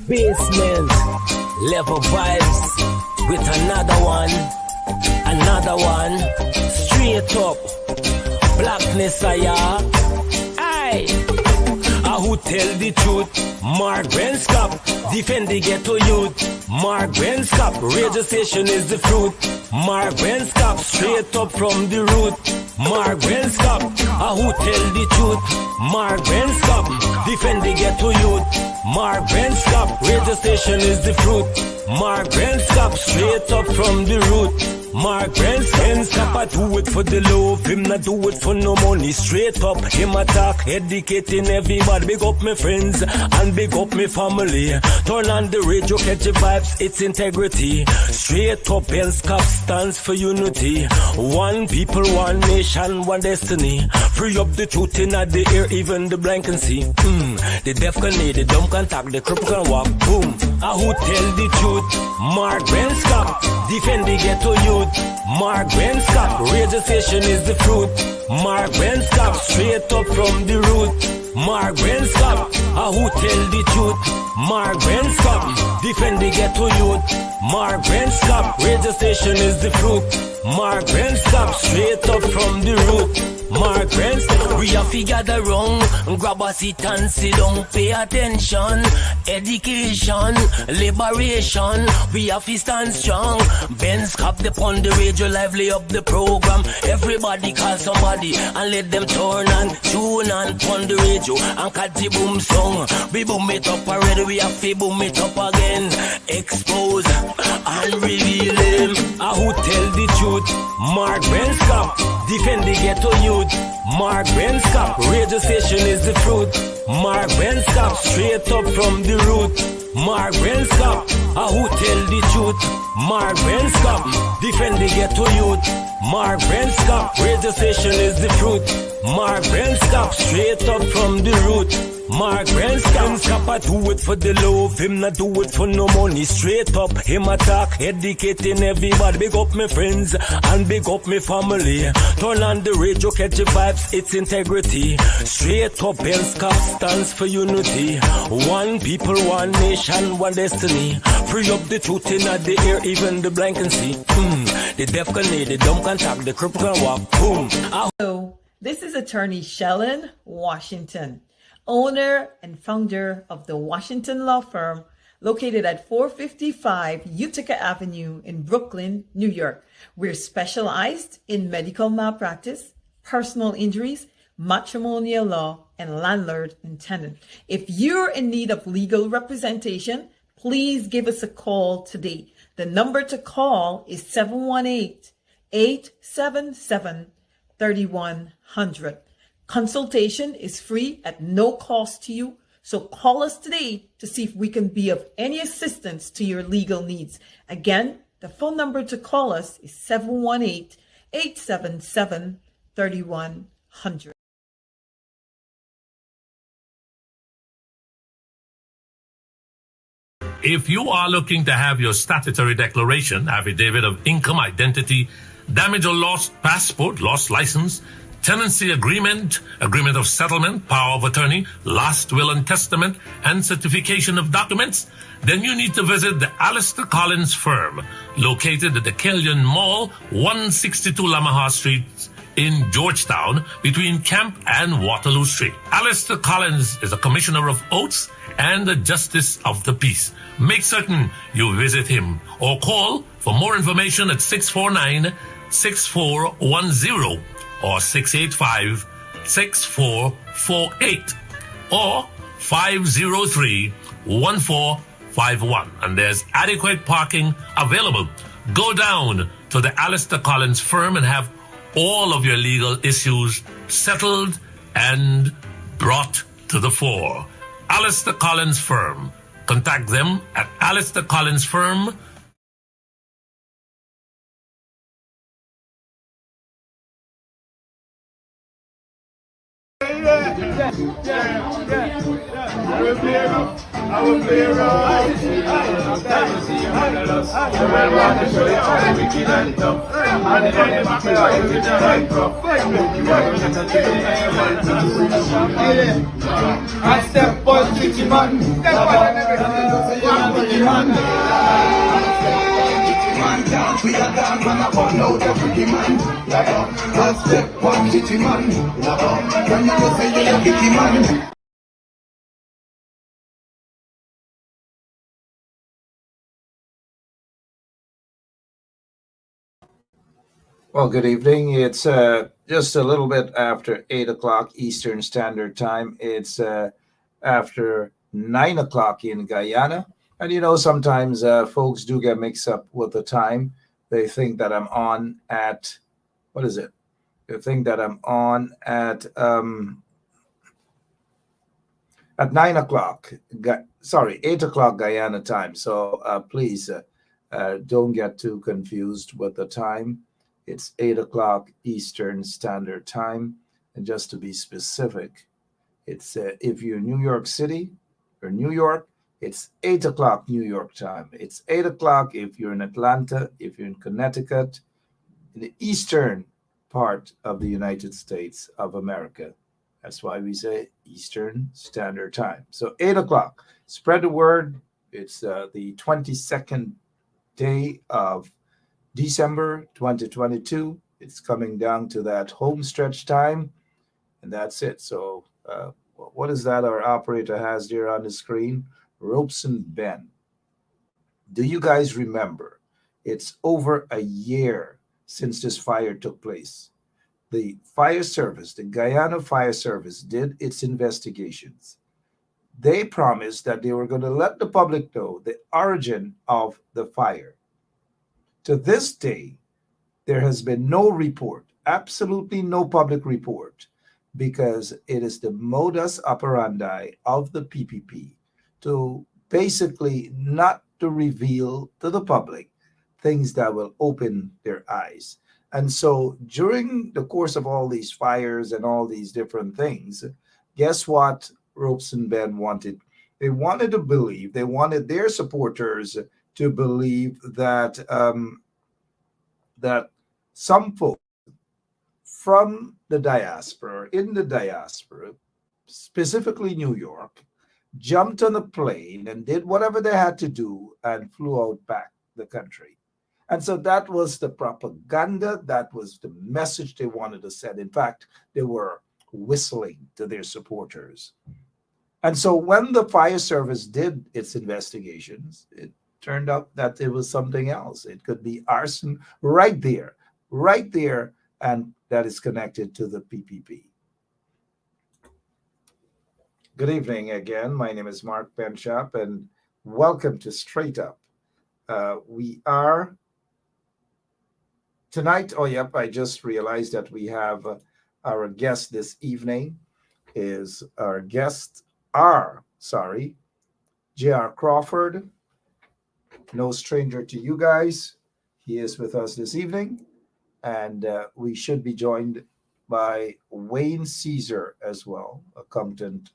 Basement, level vibes with another one, straight up, blackness aye. Who tell the truth? Mark Benskop, defend the ghetto youth. Mark Benskop, radio station is the fruit. Mark Benskop, straight up from the root. Mark Benskop, who tell the truth? Mark Benskop, defend the ghetto youth. Mark Benskop, radio station is the fruit. Mark Benskop, straight up from the root. Mark Benskop, I do it for the love, him not do it for no money. Straight up, him attack, educating everybody. Big up my friends and big up my family. Turn on the radio, catch the vibes, it's integrity. Straight up, Benskop stands for unity. One people, one nation, one destiny. Free up the truth in the air, even the blind can see. The deaf can hear, the dumb can talk, the cripple can walk. Boom. Who tell the truth? Mark Benskop, defend the ghetto youth. Mark Benskop, radio station is the fruit. Mark Benskop, straight up from the root. Mark Benskop, who tell the truth? Mark Benskop, defend the ghetto youth. Mark Benskop, radio station is the fruit. Mark Benskop, straight up from the root. Mark Benskop, we have to gather wrong, grab a seat and sit down, pay attention. Education, liberation, we have to stand strong. Benskop upon the radio, lively up the program. Everybody call somebody and let them turn and tune and on the radio and catch the boom song. We boom it up already, we have to boom it up again. Expose and reveal him. Who tell the truth? Mark Benskop, defend the ghetto youth. Mark Benskop, radio station is the fruit. Mark Benskop, straight up from the root. Mark Benskop, who tell the truth? Mark Benskop, defend the ghetto youth. Mark Benskop, radio station is the fruit. Mark Benskop, straight up from the root. Mark Benskop, I do it for the love, him not do it for no money. Straight up, him attack, educating everybody. Big up my friends and big up my family. Turn on the radio, catch the vibes, it's integrity. Straight up, Benskop stands for unity. One people, one nation, one destiny. Free up the truth in the air, even the blind can see. The deaf can hear, the dumb can talk, the cripple can walk. Boom. Hello, this is attorney Shellen Washington, owner and founder of the Washington Law Firm, located at 455 Utica Avenue in Brooklyn, New York. We're specialized in medical malpractice, personal injuries, matrimonial law, and landlord and tenant. If you're in need of legal representation, please give us a call today. The number to call is 718-877-3100. Consultation is free at no cost to you, so call us today to see if we can be of any assistance to your legal needs. Again, the phone number to call us is 718-877-3100. If you are looking to have your statutory declaration, affidavit of income, identity, damage or lost passport, lost license, tenancy agreement, agreement of settlement, power of attorney, last will and testament, and certification of documents, then you need to visit the Alistair Collins firm, located at the Killian Mall, 162 Lamaha Street in Georgetown, between Camp and Waterloo Street. Alistair Collins is a commissioner of oaths and a justice of the peace. Make certain you visit him or call for more information at 649-6410 or 685-6448 or 503-1451. And there's adequate parking available. Go down to the Alistair Collins firm and have all of your legal issues settled and brought to the fore. Alistair Collins firm. Contact them at Alistair Collins firm, I will play rough. I will play rough. The man want to show you how wicked and tough. And the enemy back like with the right rough. I step on Chichi man. Step on everything. We are down, man, I want out every man. One step, one Chichi man. Can you just say you're a Chichi man? Well, good evening. It's just a little bit after 8 o'clock Eastern Standard Time. It's after 9 o'clock in Guyana. And sometimes folks do get mixed up with the time. They think that I'm on at, what is it? They think that I'm on at 9 o'clock, 8 o'clock Guyana time. So please don't get too confused with the time. It's 8 o'clock Eastern Standard Time. And just to be specific, it's if you're in New York City or New York, it's 8 o'clock New York time. It's 8 o'clock if you're in Atlanta, if you're in Connecticut, in the eastern part of the United States of America. That's why we say Eastern Standard Time. So 8 o'clock. Spread the word. It's the 22nd day of December 2022. It's coming down to that home stretch time, and that's it. So what is that our operator has there on the screen? Robeson Ben. Do you guys remember? It's over a year since this fire took place. The fire service, the Guyana Fire Service, did its investigations. They promised that they were going to let the public know the origin of the fire. To this day, there has been no report, absolutely no public report, because it is the modus operandi of the PPP to basically not to reveal to the public things that will open their eyes. And so during the course of all these fires and all these different things, guess what Robeson Ben wanted? They wanted to believe, they wanted their supporters to believe that that some folks from the diaspora, in the diaspora, specifically New York, jumped on a plane and did whatever they had to do and flew out back the country. And so that was the propaganda, that was the message they wanted to send. In fact, they were whistling to their supporters. And so when the fire service did its investigations, it turned out that it was something else. It could be arson right there, and that is connected to the PPP. Good evening again. My name is Mark Benshop, and welcome to Straight Up. We are tonight. Oh, yep. I just realized that we have our guest this evening is J.R. Crawford. No stranger to you guys. He is with us this evening, and we should be joined by Wayne Caesar as well, accountant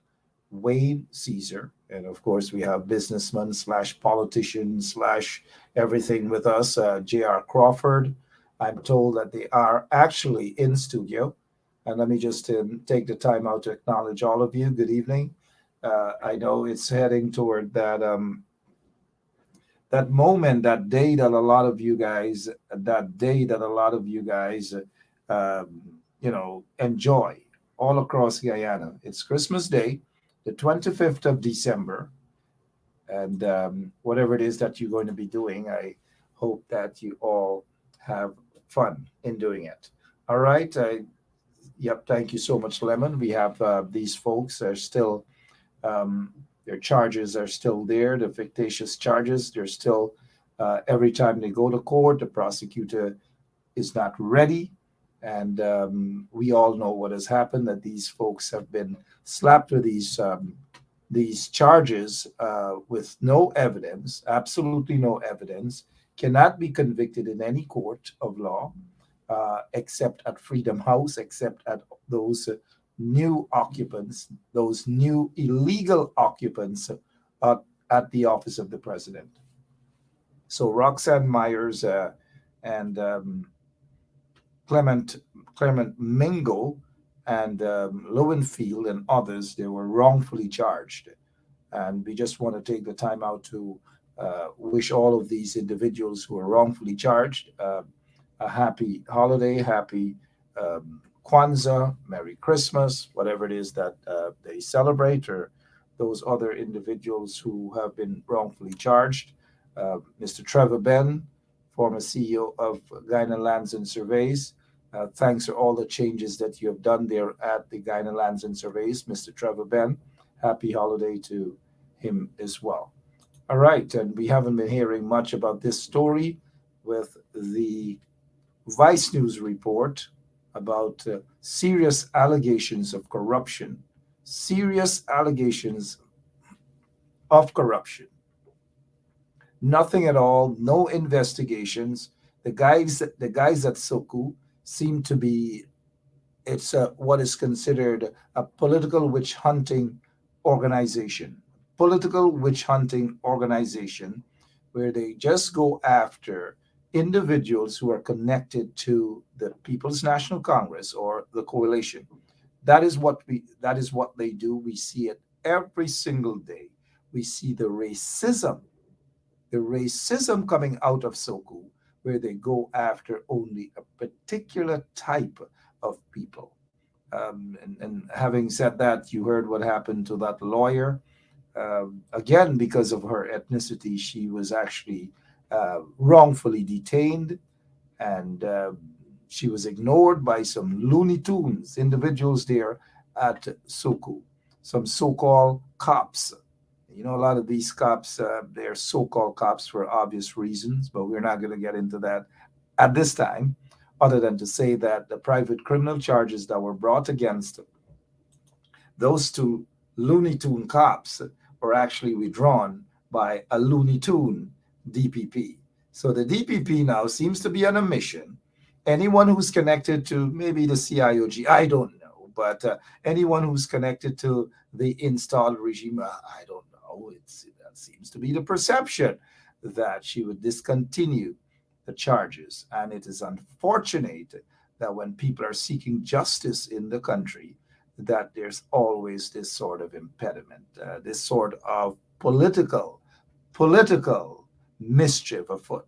Wayne Caesar. And of course, we have businessman / politician / everything with us, J.R. Crawford. I'm told that they are actually in studio. And let me just take the time out to acknowledge all of you. Good evening. I know it's heading toward that that moment, that day that a lot of you guys, enjoy all across Guyana. It's Christmas Day, the 25th of December. And whatever it is that you're going to be doing, I hope that you all have fun in doing it. All right. Thank you so much, Lemon. We have these folks are still, their charges are still there, the fictitious charges. They're still, every time they go to court, the prosecutor is not ready. And we all know what has happened, that these folks have been slapped with these charges with no evidence, absolutely no evidence, cannot be convicted in any court of law, except at Freedom House, except at those new occupants, those new illegal occupants at the office of the president. So Roxanne Myers and Clement Mingo and Lowenfield and others, they were wrongfully charged. And we just want to take the time out to wish all of these individuals who are wrongfully charged a happy holiday, happy Kwanzaa, Merry Christmas, whatever it is that they celebrate, or those other individuals who have been wrongfully charged. Mr. Trevor Ben, former CEO of Guyana Lands and Surveys, thanks for all the changes that you have done there at the Guyana Lands and Surveys, Mr. Trevor Ben. Happy holiday to him as well. All right, and we haven't been hearing much about this story with the Vice News report about serious allegations of corruption. Serious allegations of corruption. Nothing at all, no investigations. The guys at Soku seem to be, it's what is considered a political witch hunting organization. Political witch hunting organization where they just go after individuals who are connected to the People's National Congress or the coalition. That is what they do. We see it every single day. We see the racism coming out of Soku, where they go after only a particular type of people. And having said that, you heard what happened to that lawyer. Again, because of her ethnicity, she was actually wrongfully detained, and she was ignored by some Looney Tunes individuals there at Soku, some so-called cops. You know, a lot of these cops, they're so-called cops for obvious reasons, but we're not going to get into that at this time, other than to say that the private criminal charges that were brought against those two Looney Tune cops were actually withdrawn by a Looney Tune DPP. So the DPP now seems to be on a mission. Anyone who's connected to maybe the CIOG, I don't know, but anyone who's connected to the installed regime, I don't know. That seems to be the perception, that she would discontinue the charges. And it is unfortunate that when people are seeking justice in the country, that there's always this sort of impediment, this sort of political mischief afoot.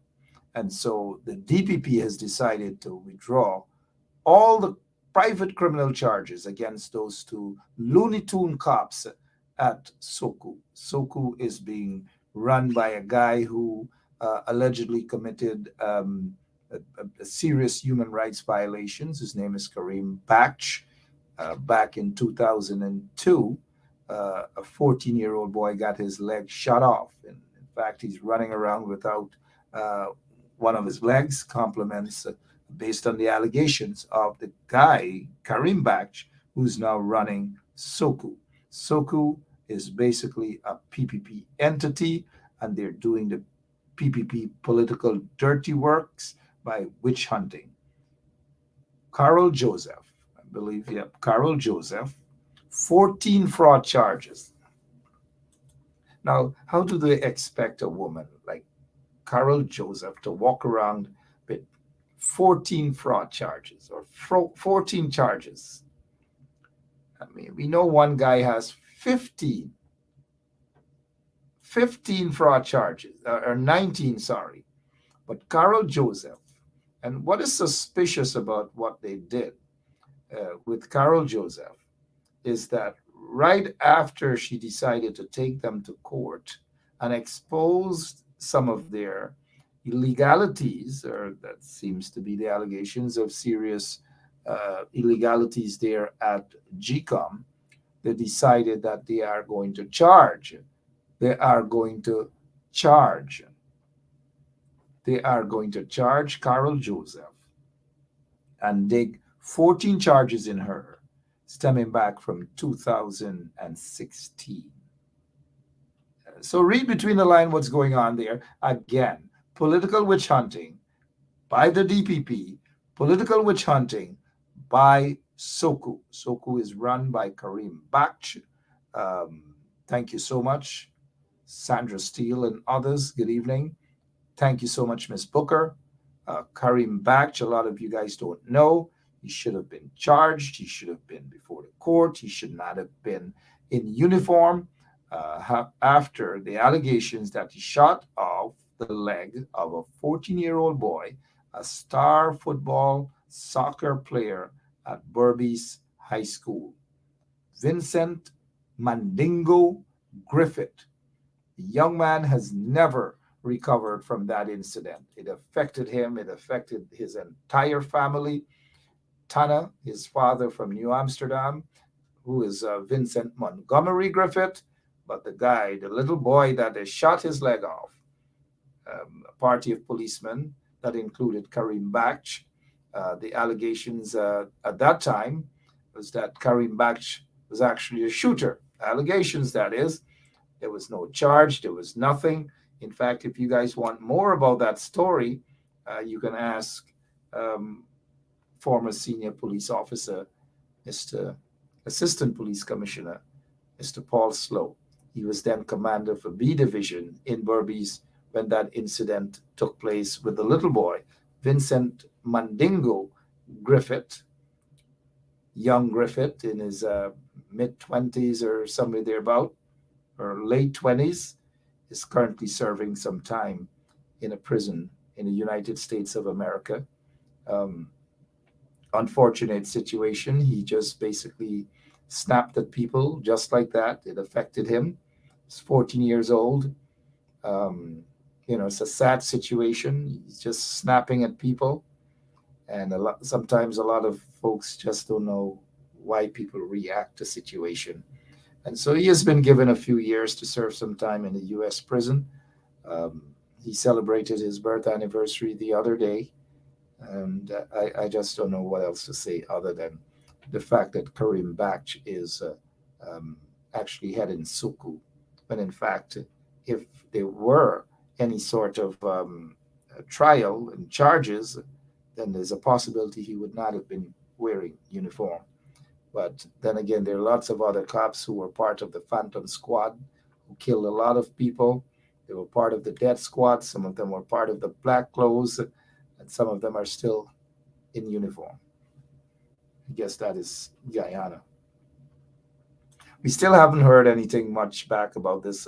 And so the DPP has decided to withdraw all the private criminal charges against those two Looney Tune cops at Soku. Soku is being run by a guy who allegedly committed a serious human rights violations. His name is Karim Baksh. Back in 2002, a 14-year-old boy got his leg shot off. In fact, he's running around without one of his legs. Compliments based on the allegations of the guy, Karim Baksh, who's now running Soku. Soku is basically a PPP entity, and they're doing the PPP political dirty works by witch hunting. Carol Joseph, I believe, Carol Joseph, 14 fraud charges. Now, how do they expect a woman like Carol Joseph to walk around with 14 fraud charges or 14 charges? I mean, we know one guy has 15 fraud charges, or 19, sorry. But Carol Joseph, and what is suspicious about what they did with Carol Joseph is that right after she decided to take them to court and exposed some of their illegalities, or that seems to be the allegations of serious illegalities there at GCOM, they decided that they are going to charge Carol Joseph and dig 14 charges in her, stemming back from 2016. So read between the lines what's going on there. Again, political witch hunting by the DPP, political witch hunting by Soku. Soku is run by Kareem Bakch. Thank you so much, Sandra Steele and others. Good evening. Thank you so much, Miss Booker. Karim Bakch, a lot of you guys don't know. He should have been charged. He should have been before the court. He should not have been in uniform after the allegations that he shot off the leg of a 14-year-old boy, a star football soccer player at Berbice High School. Vincent Mandingo Griffith. The young man has never recovered from that incident. It affected him. It affected his entire family. Tana, his father from New Amsterdam, who is Vincent Montgomery Griffith, but the guy, the little boy that they shot his leg off, a party of policemen that included Karim Bakch. The allegations at that time was that Karim Bakch was actually a shooter. Allegations, that is. There was no charge. There was nothing. In fact, if you guys want more about that story, you can ask former senior police officer, Mr. Assistant Police Commissioner, Mr. Paul Slow. He was then commander for B Division in Berbice when that incident took place with the little boy, Vincent Mandingo Griffith, young Griffith in his mid-20s or somewhere thereabout, or late 20s, is currently serving some time in a prison in the United States of America. Unfortunate situation. He just basically snapped at people just like that. It affected him. He's 14 years old. It's a sad situation. He's just snapping at people. And sometimes a lot of folks just don't know why people react to situation. And so he has been given a few years to serve some time in a U.S. prison. He celebrated his birth anniversary the other day. And I just don't know what else to say other than the fact that Karim Bakch is actually head in Suku, when in fact, if there were any sort of trial and charges, then there's a possibility he would not have been wearing uniform. But then again, there are lots of other cops who were part of the Phantom Squad who killed a lot of people. They were part of the Death Squad. Some of them were part of the Black Clothes, and some of them are still in uniform. I guess that is Guyana. We still haven't heard anything much back about this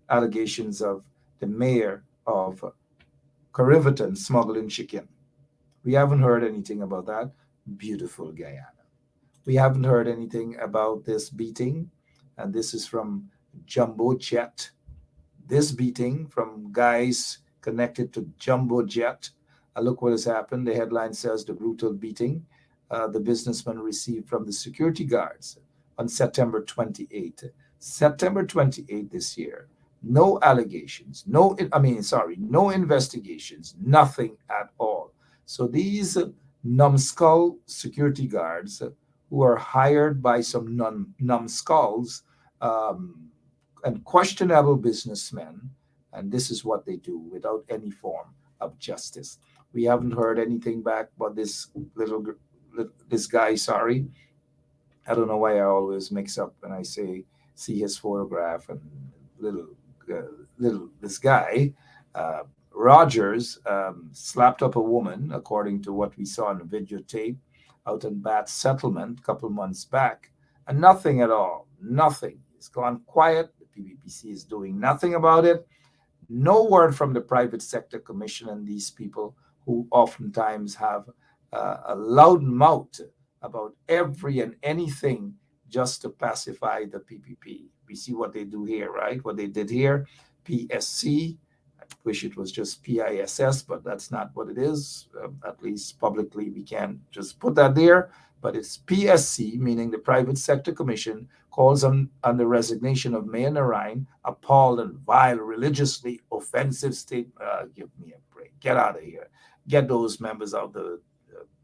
allegations of the mayor of Cariveton smuggling chicken. We haven't heard anything about that. Beautiful Guyana. We haven't heard anything about this beating, and this is from Jumbo Jet. This beating from guys connected to Jumbo Jet. Look what has happened. The headline says the brutal beating the businessman received from the security guards on September 28th. September 28th this year. No allegations, no investigations, nothing at all. So these numbskull security guards who are hired by some numbskulls and questionable businessmen, and this is what they do without any form of justice. We haven't heard anything back about this guy. Sorry, I don't know why I always mix up when I see his photograph and this guy. Rogers slapped up a woman, according to what we saw on the videotape, out in Bath Settlement a couple months back, and nothing at all. Nothing. It's gone quiet. The PPPC is doing nothing about it. No word from the Private Sector Commission and these people who oftentimes have a loud mouth about every and anything just to pacify the PPP. We see what they do here, right? What they did here, PSC. I wish it was just PISS, but that's not what it is. At least publicly, we can't just put that there. But it's PSC, meaning the Private Sector Commission, calls on the resignation of Mayor Narain, appalled and vile, religiously offensive statement. Give me a break. Get out of here. Get those members of the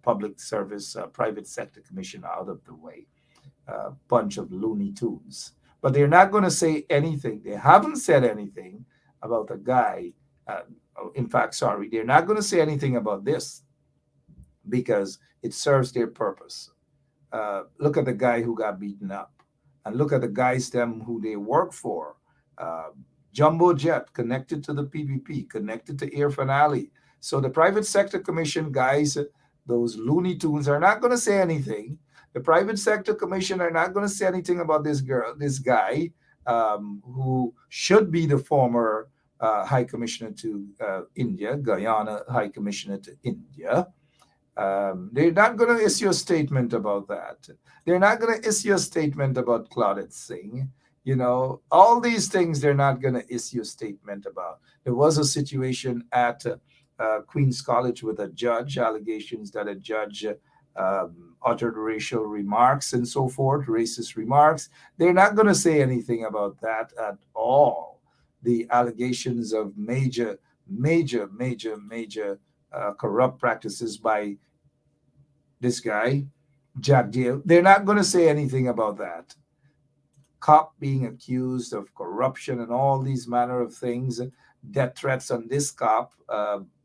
Public Service Private Sector Commission out of the way. Bunch of Looney Tunes. But they're not going to say anything. They haven't said anything about the guy. They're not going to say anything about this because it serves their purpose. look at the guy who got beaten up, and look at the guys them who they work for. Uh, Jumbo Jet connected to the PPP, connected to Air Finale. So the private sector commission guys, those Looney Tunes, are not going to say anything. The private sector commission are not going to say anything about this guy, who should be the former High Commissioner to India, Guyana High Commissioner to India. They're not going to issue a statement about that. They're not going to issue a statement about Claudette Singh. All these things they're not going to issue a statement about. There was a situation at Queen's College with a judge, allegations that a judge uttered racial remarks and so forth, racist remarks. They're not going to say anything about that at all. The allegations of major corrupt practices by this guy, Jack Deal, they're not going to say anything about that. Cop being accused of corruption and all these manner of things, death threats on this cop,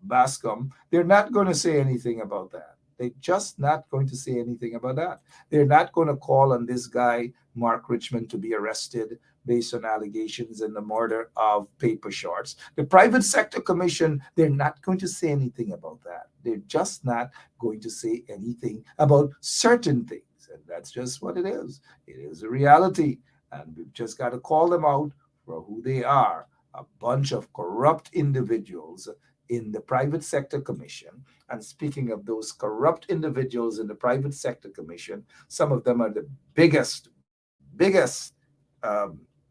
Bascom, they're not going to say anything about that. They're just not going to say anything about that. They're not going to call on this guy, Mark Richmond, to be arrested based on allegations in the murder of Paper Shorts. The private sector commission, they're not going to say anything about that. They're just not going to say anything about certain things. And that's just what it is. It is a reality. And we've just got to call them out for who they are. A bunch of corrupt individuals in the private sector commission. And speaking of those corrupt individuals in the private sector commission, some of them are the biggest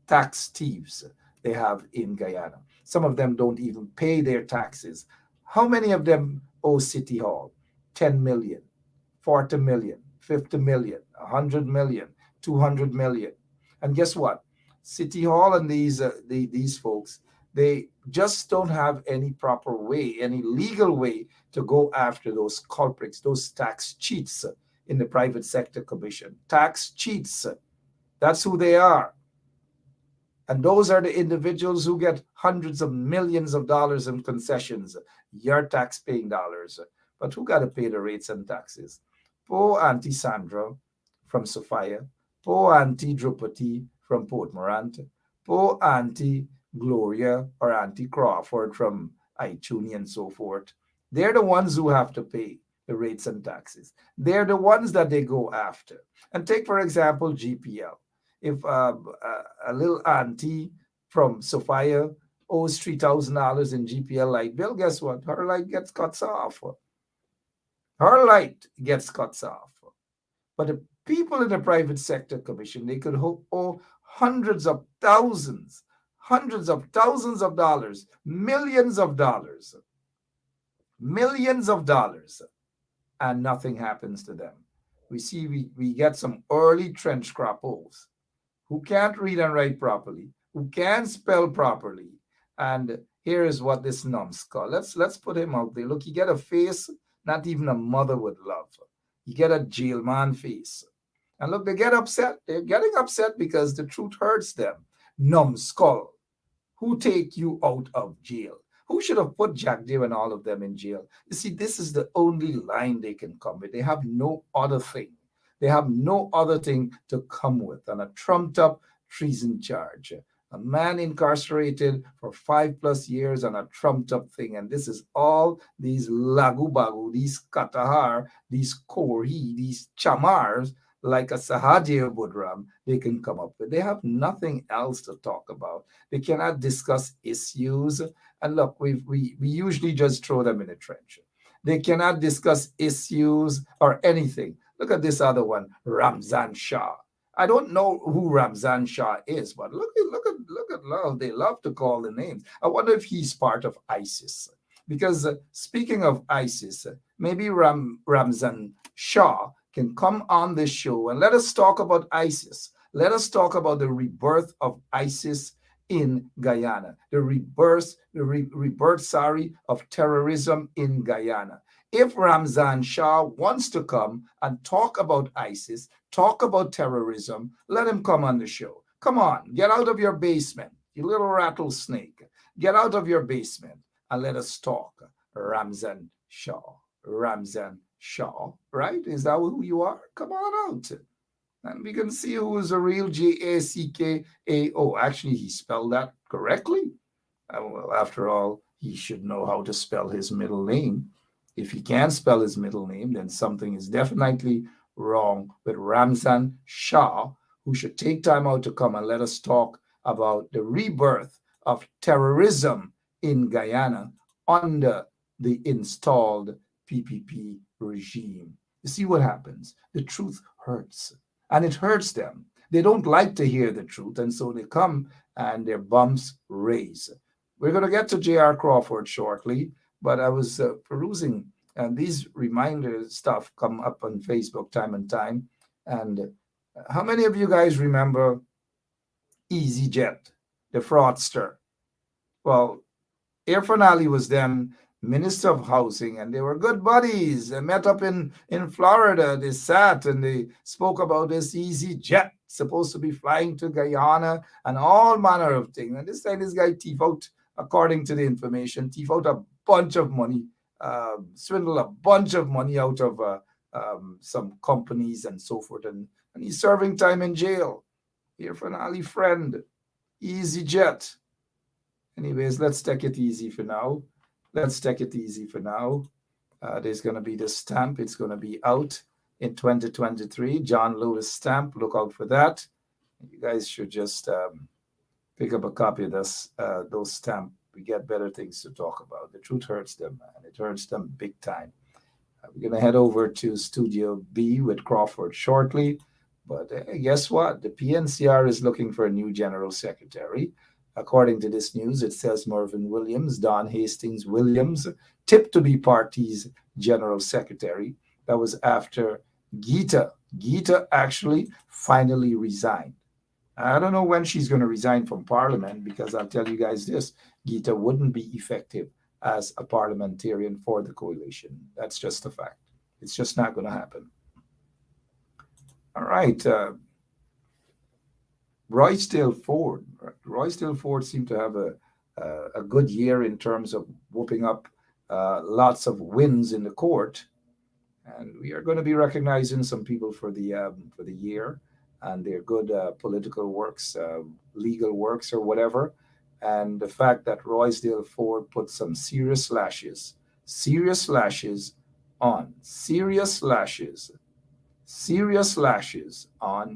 tax thieves they have in Guyana. Some of them don't even pay their taxes. How many of them owe City Hall? 10 million, 40 million, 50 million, 100 million, 200 million. And guess what? City Hall and these folks, they just don't have any proper way, any legal way to go after those culprits, those tax cheats in the private sector commission. Tax cheats. That's who they are. And those are the individuals who get hundreds of millions of dollars in concessions, your tax-paying dollars. But who got to pay the rates and taxes? Poor Auntie Sandra from Sophia, poor Auntie Drupati from Port Morant, poor Auntie Gloria or Auntie Crawford from iTunes and so forth. They're the ones who have to pay the rates and taxes. They're the ones that they go after. And take, for example, GPL. If a little auntie from Sophia owes $3,000 in GPL light bill, guess what? Her light gets cut off. Her light gets cut off. But the people in the private sector commission, they could owe hundreds of thousands of dollars, millions of dollars, and nothing happens to them. We get some early trench crappos who can't read and write properly, who can't spell properly. And here is what this numbskull. Let's put him out there. Look, you get a face not even a mother would love. You get a jailman face. And look, they get upset. They're getting upset because the truth hurts them. Numbskull. Who take you out of jail? Who should have put Jack Deere and all of them in jail? You see, this is the only line they can come with. They have no other thing. They have no other thing to come with on a trumped-up treason charge. A man incarcerated for 5+ years on a trumped-up thing. And this is all these lagu-bagu, these katahar, these korhi, these chamars, like a Sahadir Budram, they can come up with. They have nothing else to talk about. They cannot discuss issues. And look, we usually just throw them in a trench. They cannot discuss issues or anything. Look at this other one, Ramzan Shah. I don't know who Ramzan Shah is, but look at love. They love to call the names. I wonder if he's part of ISIS. Because speaking of ISIS, maybe Ramzan Shah can come on this show and let us talk about ISIS. Let us talk about the rebirth of ISIS in Guyana, the rebirth of terrorism in Guyana. If Ramzan Shah wants to come and talk about ISIS, talk about terrorism, let him come on the show. Come on, get out of your basement, you little rattlesnake. Get out of your basement and let us talk. Ramzan Shah. Ramzan Shaw, right? Is that who you are? Come on out. And we can see who is a real Jackao. Actually, he spelled that correctly. Well, after all, he should know how to spell his middle name. If he can't spell his middle name, then something is definitely wrong with Ramzan Shah, who should take time out to come and let us talk about the rebirth of terrorism in Guyana under the installed PPP regime. You see what happens? The truth hurts, and it hurts them. They don't like to hear the truth, and so they come and their bumps raise. We're going to get to J.R. Crawford shortly, but I was perusing, and these reminder stuff come up on Facebook time and time. And how many of you guys remember EasyJet, the fraudster? Well, Irfan Ali was then Minister of Housing, and they were good buddies. They met up in Florida. They sat and they spoke about this easy jet supposed to be flying to Guyana and all manner of things. And this time, this guy thief out, according to the information, thief out a bunch of money, swindle a bunch of money out of some companies and so forth. And he's serving time in jail. Irfan Ali friend, easy jet. Anyways, let's take it easy for now. Let's take it easy for now. There's going to be the stamp. It's going to be out in 2023. John Lewis stamp. Look out for that. You guys should just pick up a copy of this, those stamp. We get better things to talk about. The truth hurts them, man. It hurts them big time. We're going to head over to Studio B with Crawford shortly. But guess what? The PNCR is looking for a new general secretary. According to this news, it says Mervyn Williams, Don Hastings Williams, tipped to be party's general secretary. That was after Geeta. Geeta actually finally resigned. I don't know when she's going to resign from Parliament, because I'll tell you guys this, Geeta wouldn't be effective as a parliamentarian for the coalition. That's just a fact. It's just not going to happen. All right. Roysdale Ford. Roysdale Ford seemed to have a good year in terms of whooping up lots of wins in the court, and we are going to be recognizing some people for the year and their good political works, legal works, or whatever. And the fact that Roysdale Ford put some serious lashes on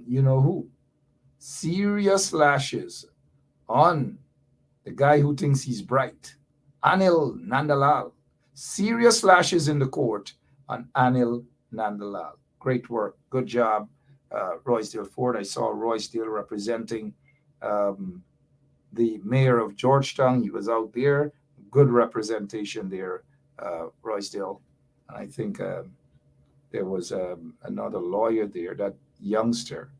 you know who. Serious lashes on the guy who thinks he's bright, Anil Nandalal. Serious lashes in the court on Anil Nandalal. Great work. Good job, Roysdale Ford. I saw Roysdale representing the mayor of Georgetown. He was out there. Good representation there, Roysdale. And I think there was another lawyer there, that youngster.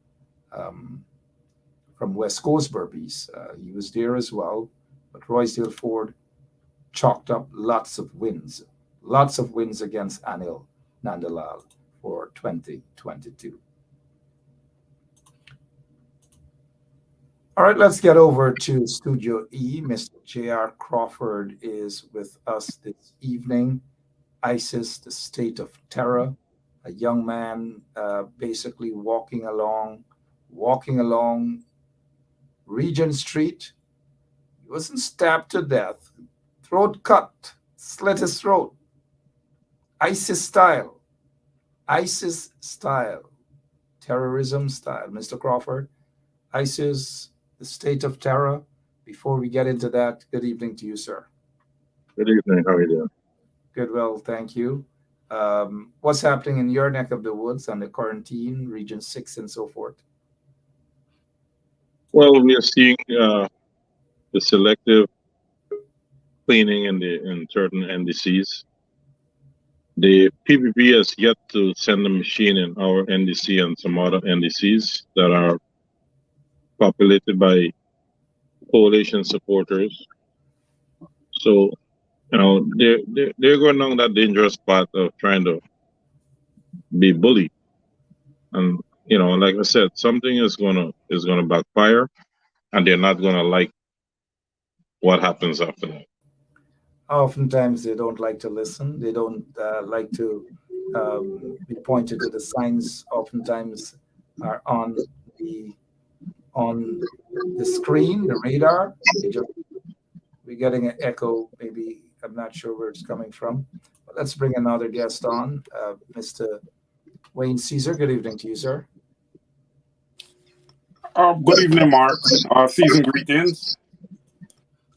From West Coast Berbice. He was there as well. But Roysdale Ford chalked up lots of wins against Anil Nandalal for 2022. All right, let's get over to Studio E. Mr. J.R. Crawford is with us this evening. ISIS, the state of terror. A young man basically walking along Regent Street. He wasn't stabbed to death. Throat cut, slit his throat. ISIS style, terrorism style. Mr. Crawford, ISIS, the state of terror. Before we get into that, good evening to you, sir. Good evening. How are you doing? Good, well, thank you. What's happening in your neck of the woods on the quarantine, Region 6 and so forth? Well, we are seeing the selective cleaning in certain NDCs. The PPP has yet to send a machine in our NDC and some other NDCs that are populated by coalition supporters. So, they're going down that dangerous path of trying to be bullied. And like I said, something is gonna backfire, and they're not gonna like what happens after that. Oftentimes, they don't like to listen. They don't like to We pointed to the signs oftentimes are on the screen, the radar. We're getting an echo. Maybe I'm not sure where it's coming from. But let's bring another guest on, Mr. Wayne Caesar. Good evening to you, sir. Good evening, Mark. Season greetings.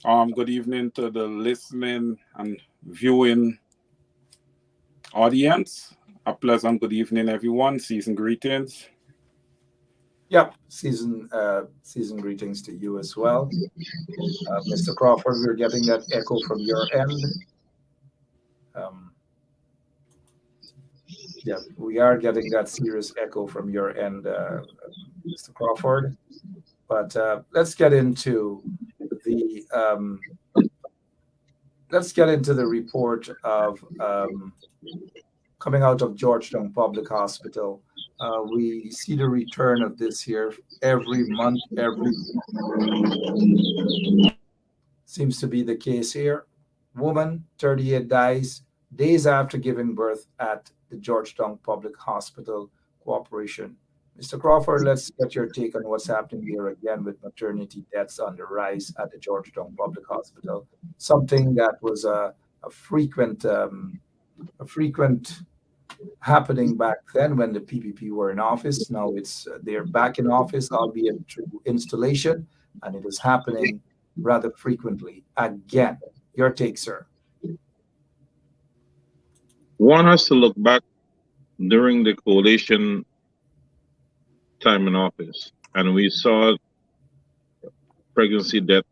Good evening to the listening and viewing audience. A pleasant good evening, everyone. Season greetings. Yep, season greetings to you as well, Mr. Crawford. We're getting that echo from your end. Yeah, we are getting that serious echo from your end, Mr. Crawford. But let's get into the report of coming out of Georgetown Public Hospital. We see the return of this here every month, seems to be the case here. Woman, 38, dies days after giving birth at the Georgetown Public Hospital Corporation. Mr. Crawford, let's get your take on what's happening here again with maternity deaths on the rise at the Georgetown Public Hospital. Something that was a frequent happening back then when the PPP were in office. Now they're back in office, albeit through installation, and it is happening rather frequently again. Your take, sir. One has to look back during the coalition time in office, and we saw pregnancy death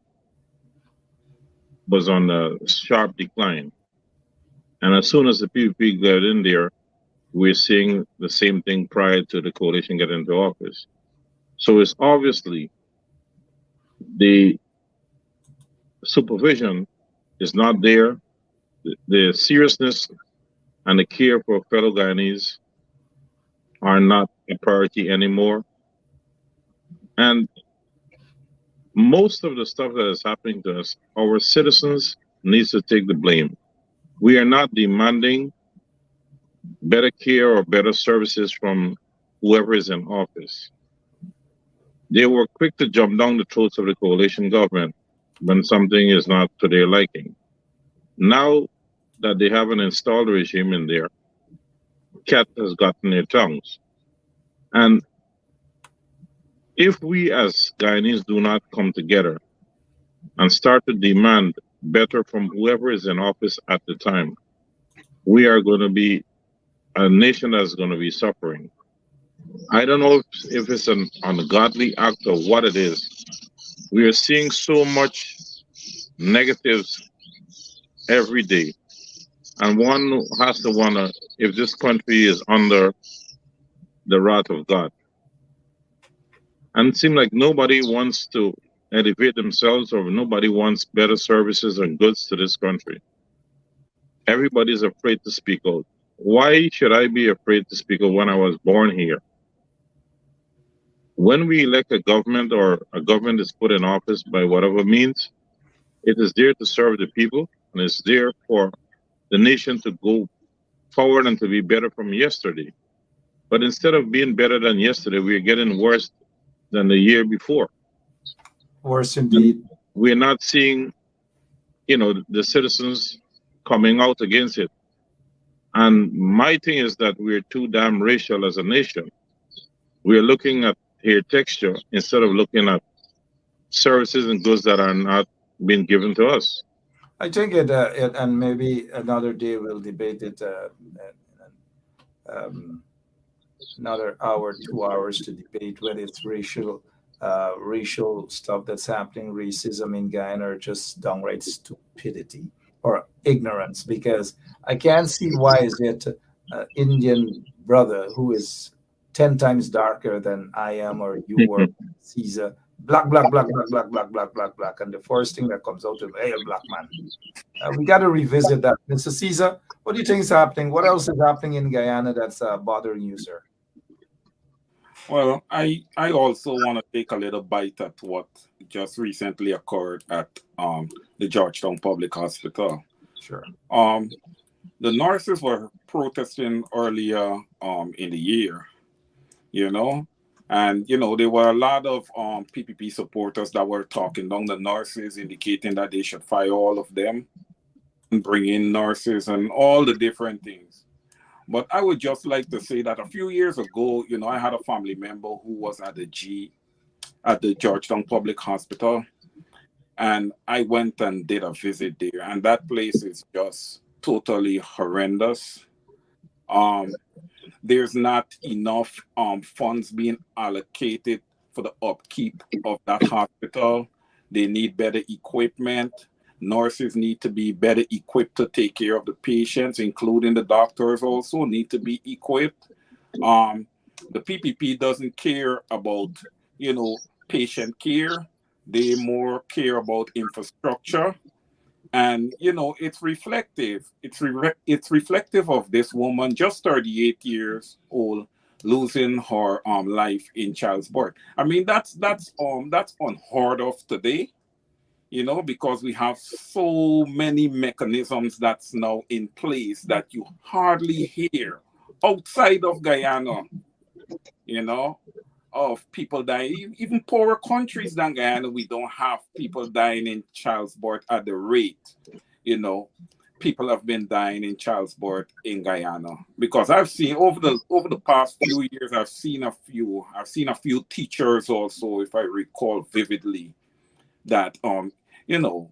was on a sharp decline. And as soon as the PPP got in there, we're seeing the same thing prior to the coalition getting into office. So it's obviously the supervision is not there. The seriousness and the care for fellow Guyanese are not a priority anymore. And most of the stuff that is happening to us, our citizens needs to take the blame. We are not demanding better care or better services from whoever is in office. They were quick to jump down the throats of the coalition government when something is not to their liking. Now that they have an installed regime in there, cat has gotten their tongues. And if we as Guyanese do not come together and start to demand better from whoever is in office at the time, we are going to be a nation that's going to be suffering. I don't know if it's an ungodly act or what it is. We are seeing so much negatives every day. And one has to wonder if this country is under the wrath of God. And it seems like nobody wants to elevate themselves, or nobody wants better services and goods to this country. Everybody's afraid to speak out. Why should I be afraid to speak out when I was born here? When we elect a government, or a government is put in office by whatever means, it is there to serve the people, and it's there for the nation to go forward and to be better from yesterday. But instead of being better than yesterday, we are getting worse than the year before. Worse indeed. We're not seeing, the citizens coming out against it. And my thing is that we're too damn racial as a nation. We're looking at hair texture instead of looking at services and goods that are not being given to us. I think it and maybe another day we'll debate it. Another hour, 2 hours to debate whether it's racial stuff that's happening, racism in Guyana, or just downright stupidity or ignorance. Because I can't see why is it an Indian brother who is 10 times darker than I am or you or Caesar, black, and the first thing that comes out of, hey, a black man. We got to revisit that. Mr. Caesar, what do you think is happening? What else is happening in Guyana that's bothering you, sir? Well, I also want to take a little bite at what just recently occurred at the Georgetown Public Hospital. Sure. The nurses were protesting earlier in the year, you know, and there were a lot of PPP supporters that were talking down the nurses, indicating that they should fire all of them and bring in nurses and all the different things. But I would just like to say that a few years ago, I had a family member who was at the Georgetown Public Hospital, and I went and did a visit there, and that place is just totally horrendous. Um, there's not enough funds being allocated for the upkeep of that hospital. They need better equipment. Nurses need to be better equipped to take care of the patients, including the doctors also need to be equipped. Um, the PPP doesn't care about, patient care. They more care about infrastructure. And it's reflective. It's reflective of this woman, just 38 years old, losing her life in child's birth. I mean, that's unheard of today, because we have so many mechanisms that's now in place that you hardly hear outside of Guyana, you know, of people dying. Even poorer countries than Guyana, we don't have people dying in child's birth at the rate, you know, people have been dying in child's birth in Guyana. Because I've seen over the past few years, I've seen a few teachers also, if I recall vividly, that you know,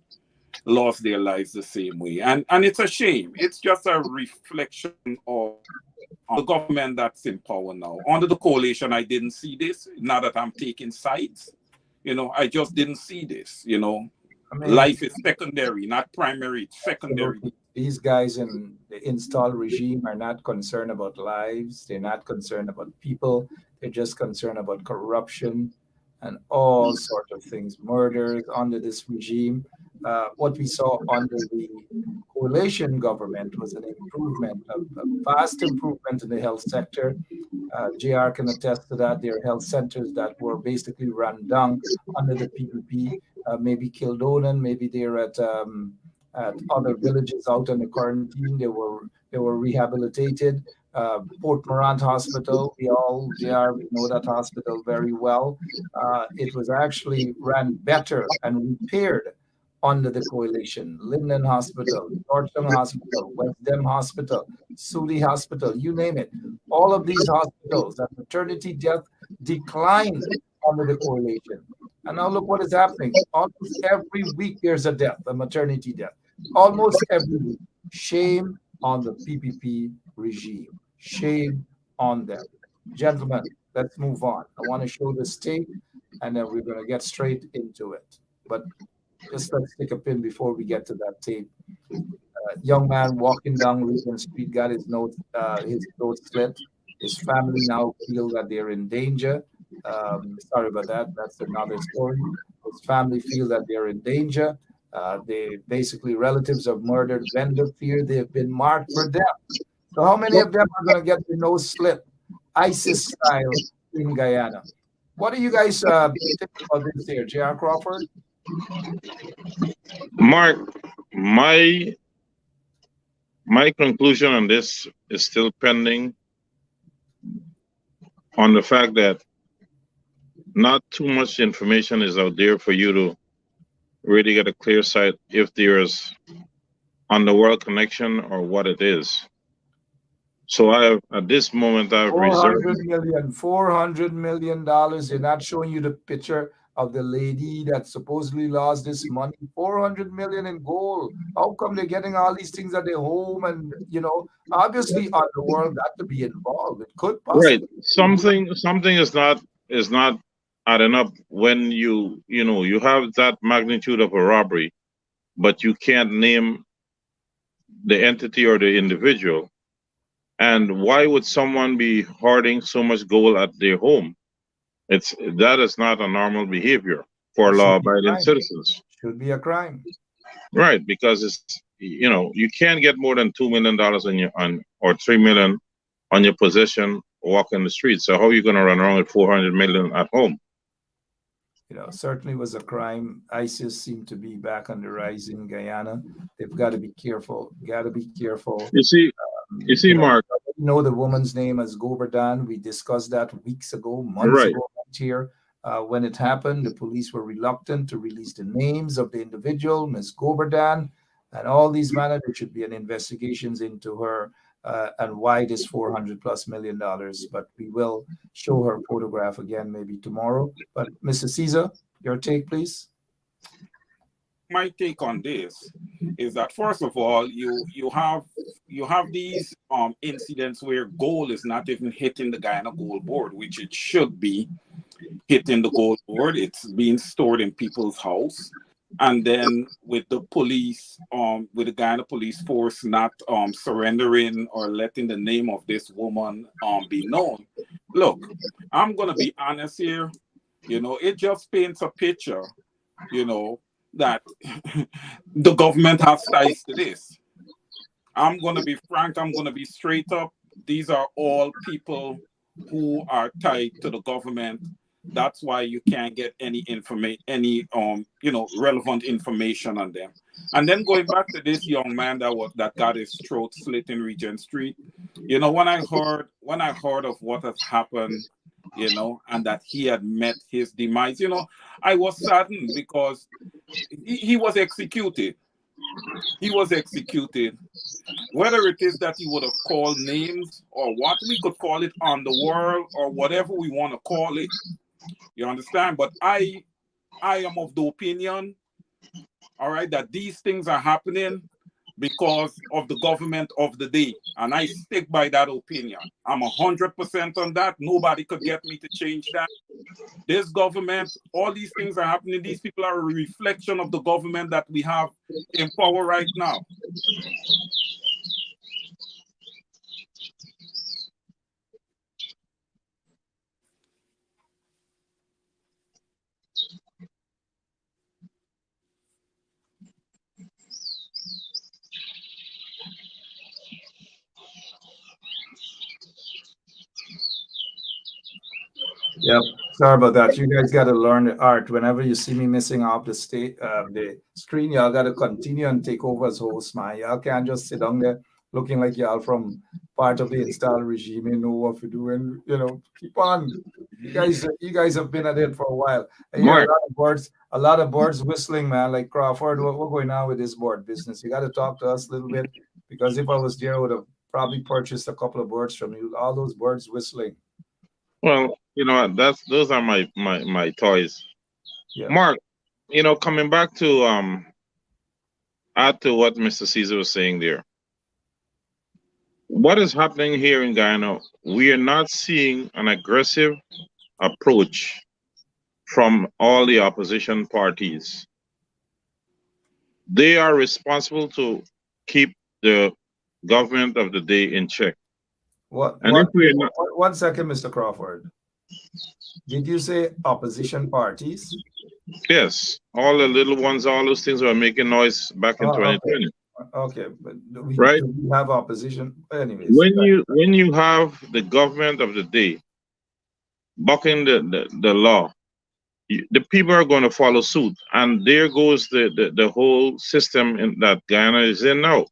lost their lives the same way. And it's a shame. It's just a reflection of the government that's in power now. Under the coalition, I didn't see this. Now that I'm taking sides, I just didn't see this. I mean, Life is secondary, not primary. It's secondary. these guys in the installed regime are not concerned about lives. They're not concerned about people. They're just concerned about corruption and all sorts of things, murders under this regime. What we saw under the coalition government was an improvement, a vast improvement in the health sector. JR can attest to that. There are health centers that were basically run down under the PPP. Maybe Kildonan, maybe they're at other villages out in the quarantine. They were rehabilitated. Port Morant Hospital, we know that hospital very well. It was actually ran better and repaired under the coalition. Linden Hospital, Georgetown Hospital, West Dem Hospital, Suli Hospital, you name it. All of these hospitals, that maternity death declined under the coalition. And now look what is happening. Almost every week there's a death, a maternity death. Almost every week. Shame on the PPP regime. Shame on them. Gentlemen, let's move on. I want to show this tape and then we're going to get straight into it. But just let's take a pin before we get to that tape. Young man walking down Regent Street got his throat slit. His family now feel that they're in danger. Sorry about that. That's another story. His family feel that they're in danger. They basically relatives of murdered vendor fear they've been marked for death. So how many of them are going to get their nose slit, ISIS style, in Guyana? What do you guys think about this here, J.R. Crawford? Mark, my conclusion on this is still pending on the fact that not too much information is out there for you to really get a clear sight if there's underworld connection or what it is. So at this moment I've reserved $400 million. They're not showing you the picture of the lady that supposedly lost this money. 400 million in gold. How come they're getting all these things at their home? And obviously underworld got to be involved. It could possibly right. Something is not adding up when you have that magnitude of a robbery, but you can't name the entity or the individual. And why would someone be hoarding so much gold at their home? That is not a normal behavior for law-abiding citizens. Should be a crime. Right, because it's you can't get more than $2 million or $3 million on your possession walking the street. So how are you going to run around with 400 million at home? certainly was a crime. ISIS seemed to be back on the rise in Guyana. They've got to be careful. Got to be careful. You see, Mark. The woman's name as Govardhan. We discussed that weeks ago, months Right. ago here. When it happened, the police were reluctant to release the names of the individual, Ms. Govardhan, and all these matters. There should be an investigations into her and why this $400+ million. But we will show her photograph again maybe tomorrow. But Mr. Caesar, your take, please. My take on this is that, first of all, you have these incidents where gold is not even hitting the Guyana gold board, which it should be hitting the gold board. It's being stored in people's house. And then with the police, with the Guyana police force not surrendering or letting the name of this woman be known. Look, I'm gonna be honest here. It just paints a picture, that the government has ties to this. I'm gonna be frank. I'm gonna be straight up. These are all people who are tied to the government. That's why you can't get any relevant information on them. And then going back to this young man that got his throat slit in Regent Street, when I heard of what has happened, and that he had met his demise, I was saddened because he was executed. He was executed. Whether it is that he would have called names or what, we could call it on the world or whatever we want to call it. You understand? But I am of the opinion, all right, that these things are happening because of the government of the day. And I stick by that opinion. I'm 100% on that. Nobody could get me to change that. This government, all these things are happening. These people are a reflection of the government that we have in power right now. Yep. Sorry about that. You guys got to learn the art. Whenever you see me missing off the screen, y'all got to continue and take over as host, man. Y'all can't just sit down there looking like y'all from part of the installed regime and know what to do. And keep on. You guys have been at it for a while. And Mark. A lot of birds whistling, man. Like Crawford, what going on with this board business? You got to talk to us a little bit, because if I was there, I would have probably purchased a couple of birds from you. All those birds whistling. Well, those are my toys. Yeah. Mark, coming back to add to what Mr. Caesar was saying there. What is happening here in Guyana? We are not seeing an aggressive approach from all the opposition parties. They are responsible to keep the government of the day in check. One second, Mr. Crawford. Did you say opposition parties? Yes, all the little ones, all those things were making noise back in 2020. Okay, but we have opposition. Anyways, when you have the government of the day bucking the law, the people are going to follow suit, and there goes the whole system that Guyana is in now.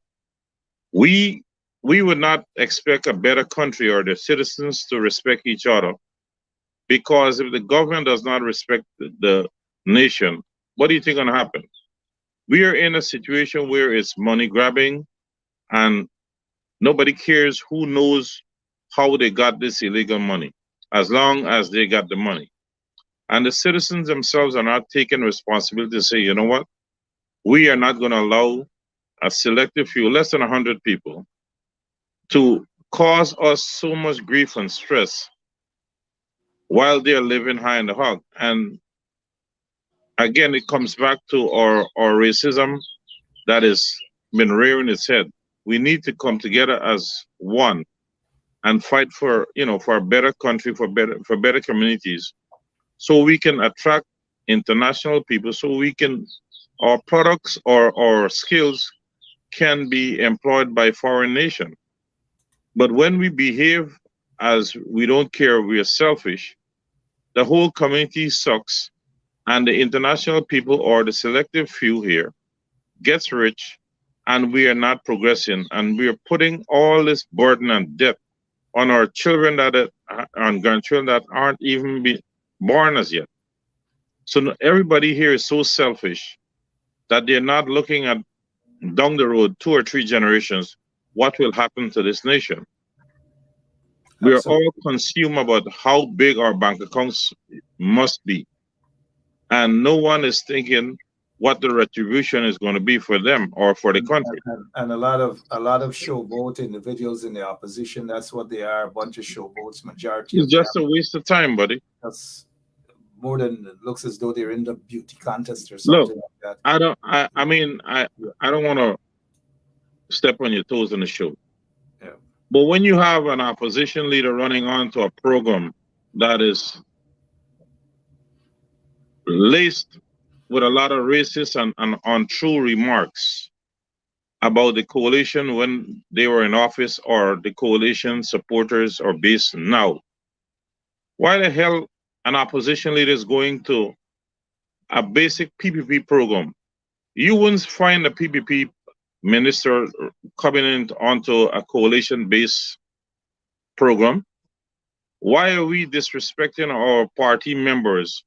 We would not expect a better country or the citizens to respect each other, because if the government does not respect the nation, what do you think is going to happen? We are in a situation where it's money grabbing, and nobody cares who knows how they got this illegal money, as long as they got the money. And the citizens themselves are not taking responsibility to say, you know what, we are not going to allow a selective few, less than 100 people, to cause us so much grief and stress while they're living high in the hog. And again, it comes back to our racism that has been rearing its head. We need to come together as one and fight for a better country, for better communities, so we can attract international people, so our products or our skills can be employed by foreign nations. But when we behave as we don't care, we are selfish, the whole community sucks, and the international people or the selective few here gets rich, and we are not progressing, and we are putting all this burden and debt on our children and grandchildren that aren't even born as yet. So everybody here is so selfish that they're not looking at down the road 2 or 3 generations what will happen to this nation. We are all consumed about how big our bank accounts must be, and no one is thinking what the retribution is going to be for them or for the country. And a lot of showboat individuals in the opposition. That's what they are, a bunch of showboats. Majority It's of just them. a waste of time, buddy. That's more than it looks as though they're in the beauty contest or something like that. I don't want to step on your toes in the show. Yeah. But when you have an opposition leader running onto a program that is laced with a lot of racist and untrue remarks about the coalition when they were in office or the coalition supporters are based now, why the hell an opposition leader is going to a basic PPP program? You wouldn't find a PPP minister coming in onto a coalition-based program. Why are we disrespecting our party members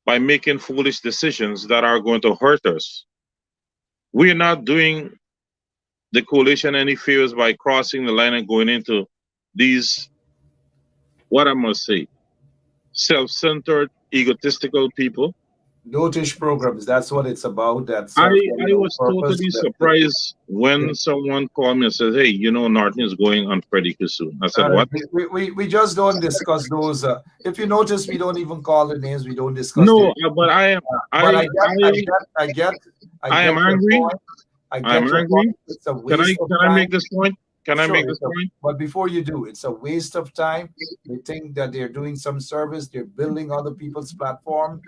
by making foolish decisions that are going to hurt us? We are not doing the coalition any favors by crossing the line and going into these, what I must say, self-centered, egotistical people. Notice programs, that's what it's about. That's I was totally surprised when someone called me and said, "Hey, you know, Norton is going on Freddie soon." I said, "What?" We just don't discuss those. If you notice, we don't even call the names. We don't discuss. No, but I am. I get. I am angry. I'm angry. It's a Can waste of I time. make this point? Can I make this point? But before you do, it's a waste of time. They think that they're doing some service. They're building other people's platform.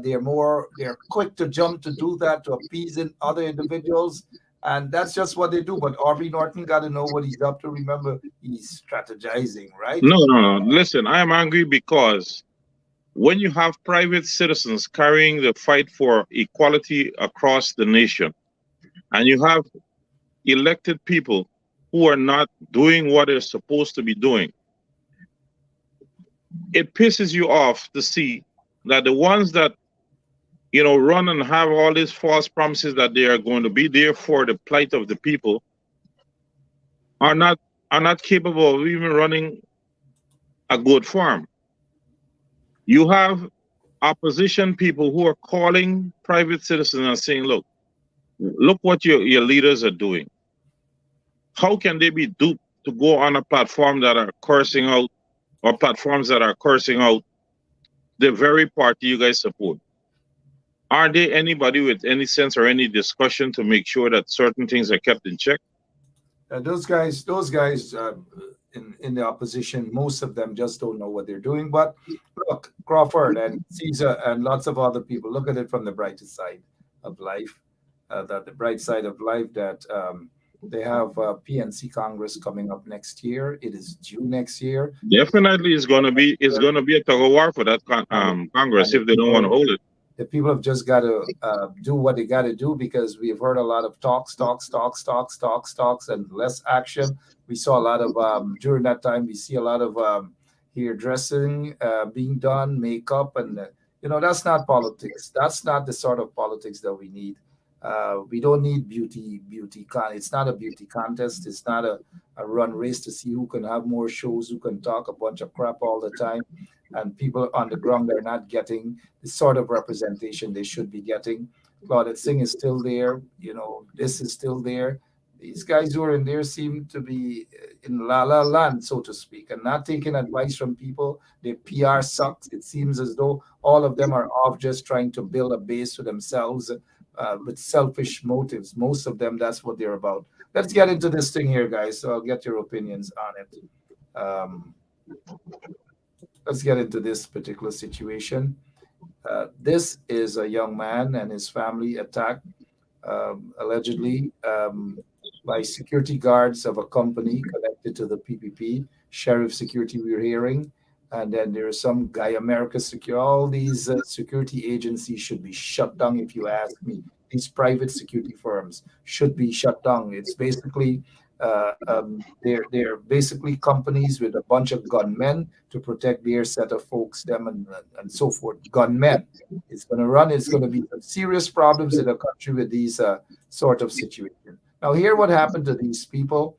They're quick to jump to do that, to appease other individuals. And that's just what they do. But Aubrey Norton got to know what he's up to. Remember, he's strategizing, right? No. Listen, I am angry because when you have private citizens carrying the fight for equality across the nation, and you have elected people who are not doing what they're supposed to be doing, it pisses you off to see that the ones that, you know, run and have all these false promises that they are going to be there for the plight of the people are not capable of even running a good farm. You have opposition people who are calling private citizens and saying, look what your leaders are doing. How can they be duped to go on a platform that are cursing out, or platforms that are cursing out the very party you guys support? Are there anybody with any sense or any discussion to make sure that certain things are kept in check? Those guys in the opposition, most of them just don't know what they're doing. But look, Crawford and Caesar and lots of other people, look at it from the brightest side of life. They have PNC Congress coming up next year. It is due next year. Definitely, it's going to be a tug of war for that Congress if they don't want to hold it. The people have just got to do what they got to do, because we have heard a lot of talks, and less action. We saw a lot of during that time. We see a lot of hairdressing being done, makeup, and that's not politics. That's not the sort of politics that we need. We don't need beauty. It's not a beauty contest. It's not a run race to see who can have more shows, who can talk a bunch of crap all the time. And people on the ground are not getting the sort of representation they should be getting. Claudette Singh is still there. This is still there. These guys who are in there seem to be in la la land, so to speak, and not taking advice from people. Their PR sucks. It seems as though all of them are off just trying to build a base for themselves with selfish motives. Most of them, that's what they're about. Let's get into this thing here, guys. So I'll get your opinions on it. Let's get into this particular situation. This is a young man and his family attacked allegedly by security guards of a company connected to the PPP, Sheriff Security, we're hearing. And then there is some Guy America Security. All these security agencies should be shut down, if you ask me. These private security firms should be shut down. It's basically they're basically companies with a bunch of gunmen to protect their set of folks, them and so forth. Gunmen. It's going to be some serious problems in the country with these sort of situations. Now, here what happened to these people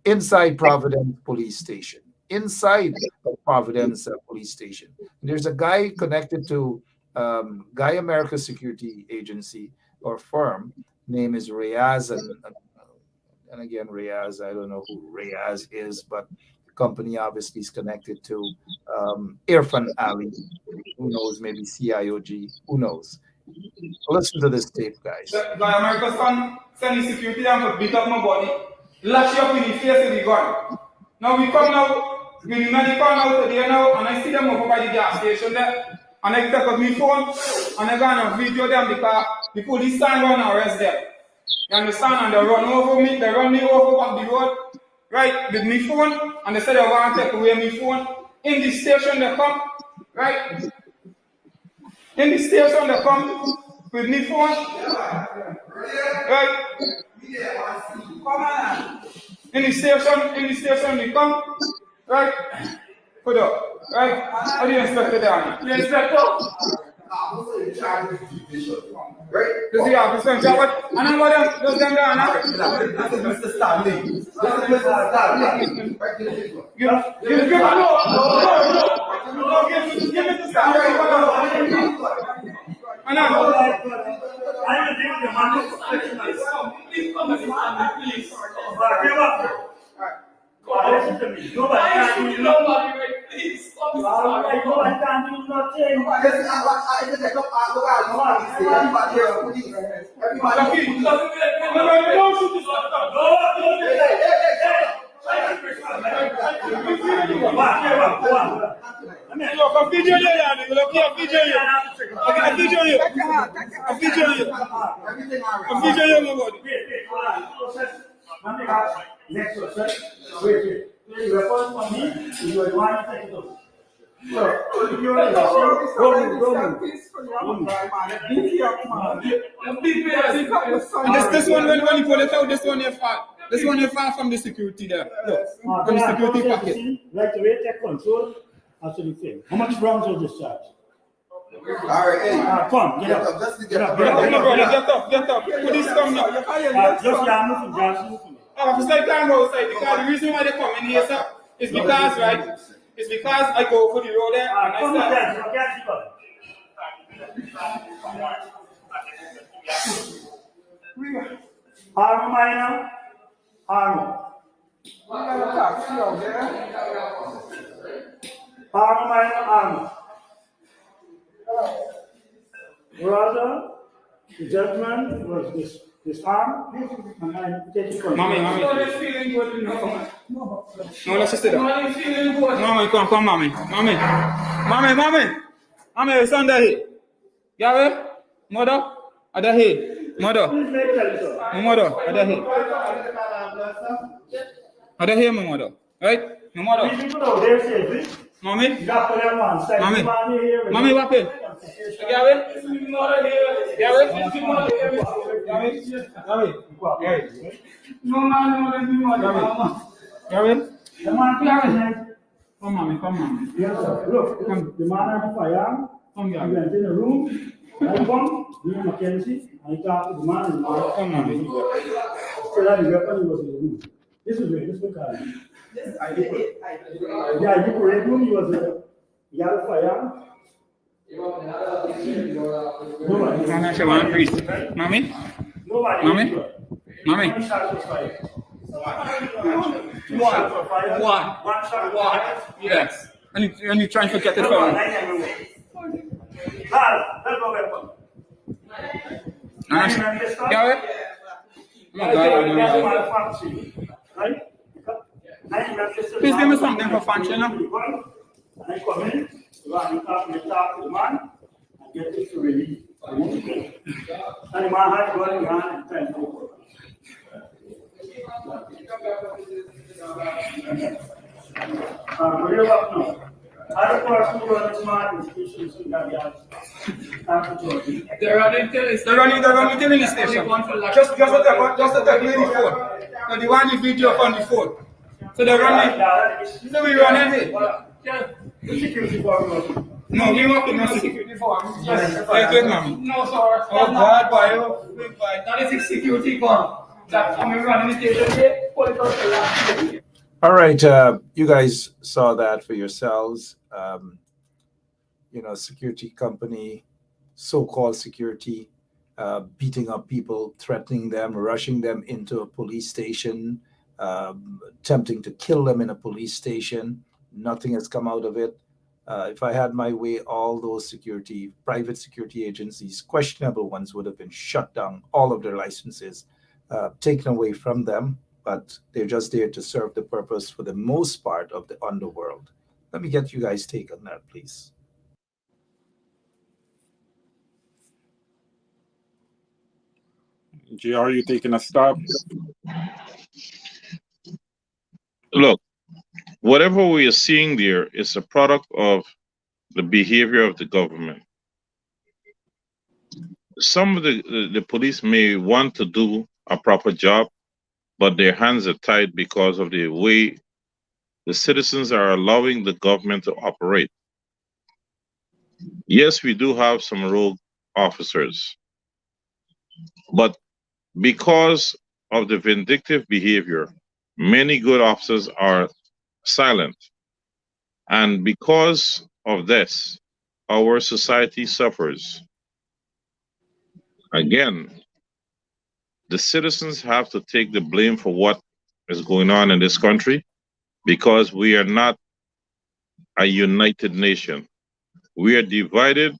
inside Providence Police Station. Inside the Providence Police Station. There's a guy connected to Guy America Security Agency or firm. Name is Reyes, and again, Reyes, I don't know who Reyes is, but the company obviously is connected to Irfan Ali. Who knows? Maybe CIOG. Who knows? Listen to this tape, guys. Guy America send security down to beat up my body, lash you up in the face with the gun. Now we come now, we come out today now, and I see them over by the gas station there, and I take up my phone, and I go and video them because the police stand around and arrest them. You understand? And they run over me, they run me over back the road, right, with my phone, and they say they want to take away my phone. In the station they come, right? In the station they come with my phone, right? In the station they come, right? Put up, right? How do you expect it down? You expect up? Right? Does he have to job? And then what does them down now? This is Mr. Stanley. This is Mr. Stanley. Give it to Stanley. And then I will give the money. Please come and please. Give up. Listen to me. Nobody can do nothing. Please come. Nobody can do nothing. Next question. Wait. You report for me. You are one second. This one when you pull it out, this one is far from the security there. From the security packet. Right away, take control after the thing. How much rounds was discharged? Alright, hey. Come, get up. Get up. Get up. Police come now. Just move. Officer can't go outside because the reason why they come in here, sir, is because, right? It's because I go over the road there and I said. Armor minor. Armor. Armor minor. Armor. Brother, the judgment was disarmed and I take it. Mommy. No, let's just sit down. Mommy, come, mommy. Mommy, your son there here. Yeah, mother, are they here? Mother, my mother, are they here? Are they here, my mother? Right? My mother. Mommy, what happened? Come, mommy. Yes, sir. Look, the man had a firearm. He went in the room. I come, Mackenzie, I talked to the man and come, mommy. So that the weapon was in the room. This is the car. Yeah, you correct room, he was a yellow firearm. Mommy? One. Yes. And you trying to get it from me. Please give me something for function. I come in, talk to the man, and get this to release. And the man had to go in the hand and try and go. Where you up now? Other person who run smart institutions in Guyana. They're running till the station. Just to take me the phone. No, the one the video on the phone. So they're running. So we running it. Yeah. The security form. No, we work with no security form. Yes, ma'am. No, sir. Oh God, boy. That is a security form. That's how we running the station here. All right, you guys saw that for yourselves. Security company, so-called security, beating up people, threatening them, rushing them into a police station, attempting to kill them in a police station. Nothing has come out of it. If I had my way, all those private security agencies, questionable ones, would have been shut down, all of their licenses taken away from them, but they're just there to serve the purpose for the most part of the underworld. Let me get you guys' take on that, please. GR, you taking a stop? Look, whatever we are seeing there is a product of the behavior of the government. Some of the police may want to do a proper job, but their hands are tied because of the way the citizens are allowing the government to operate. Yes, we do have some rogue officers, but because of the vindictive behavior, many good officers are silent. And because of this, our society suffers. Again, the citizens have to take the blame for what is going on in this country because we are not a united nation. We are divided,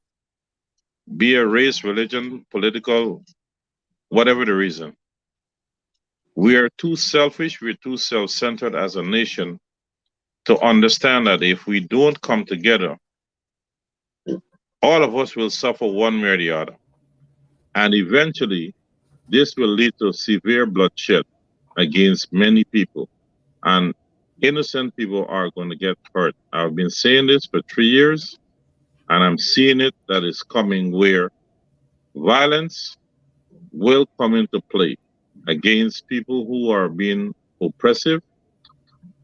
be it race, religion, political, whatever the reason. We are too selfish, we're too self-centered as a nation to understand that if we don't come together, all of us will suffer one way or the other. And eventually, this will lead to severe bloodshed against many people. And innocent people are going to get hurt. I've been saying this for 3 years, and I'm seeing it that is coming where violence will come into play against people who are being oppressive,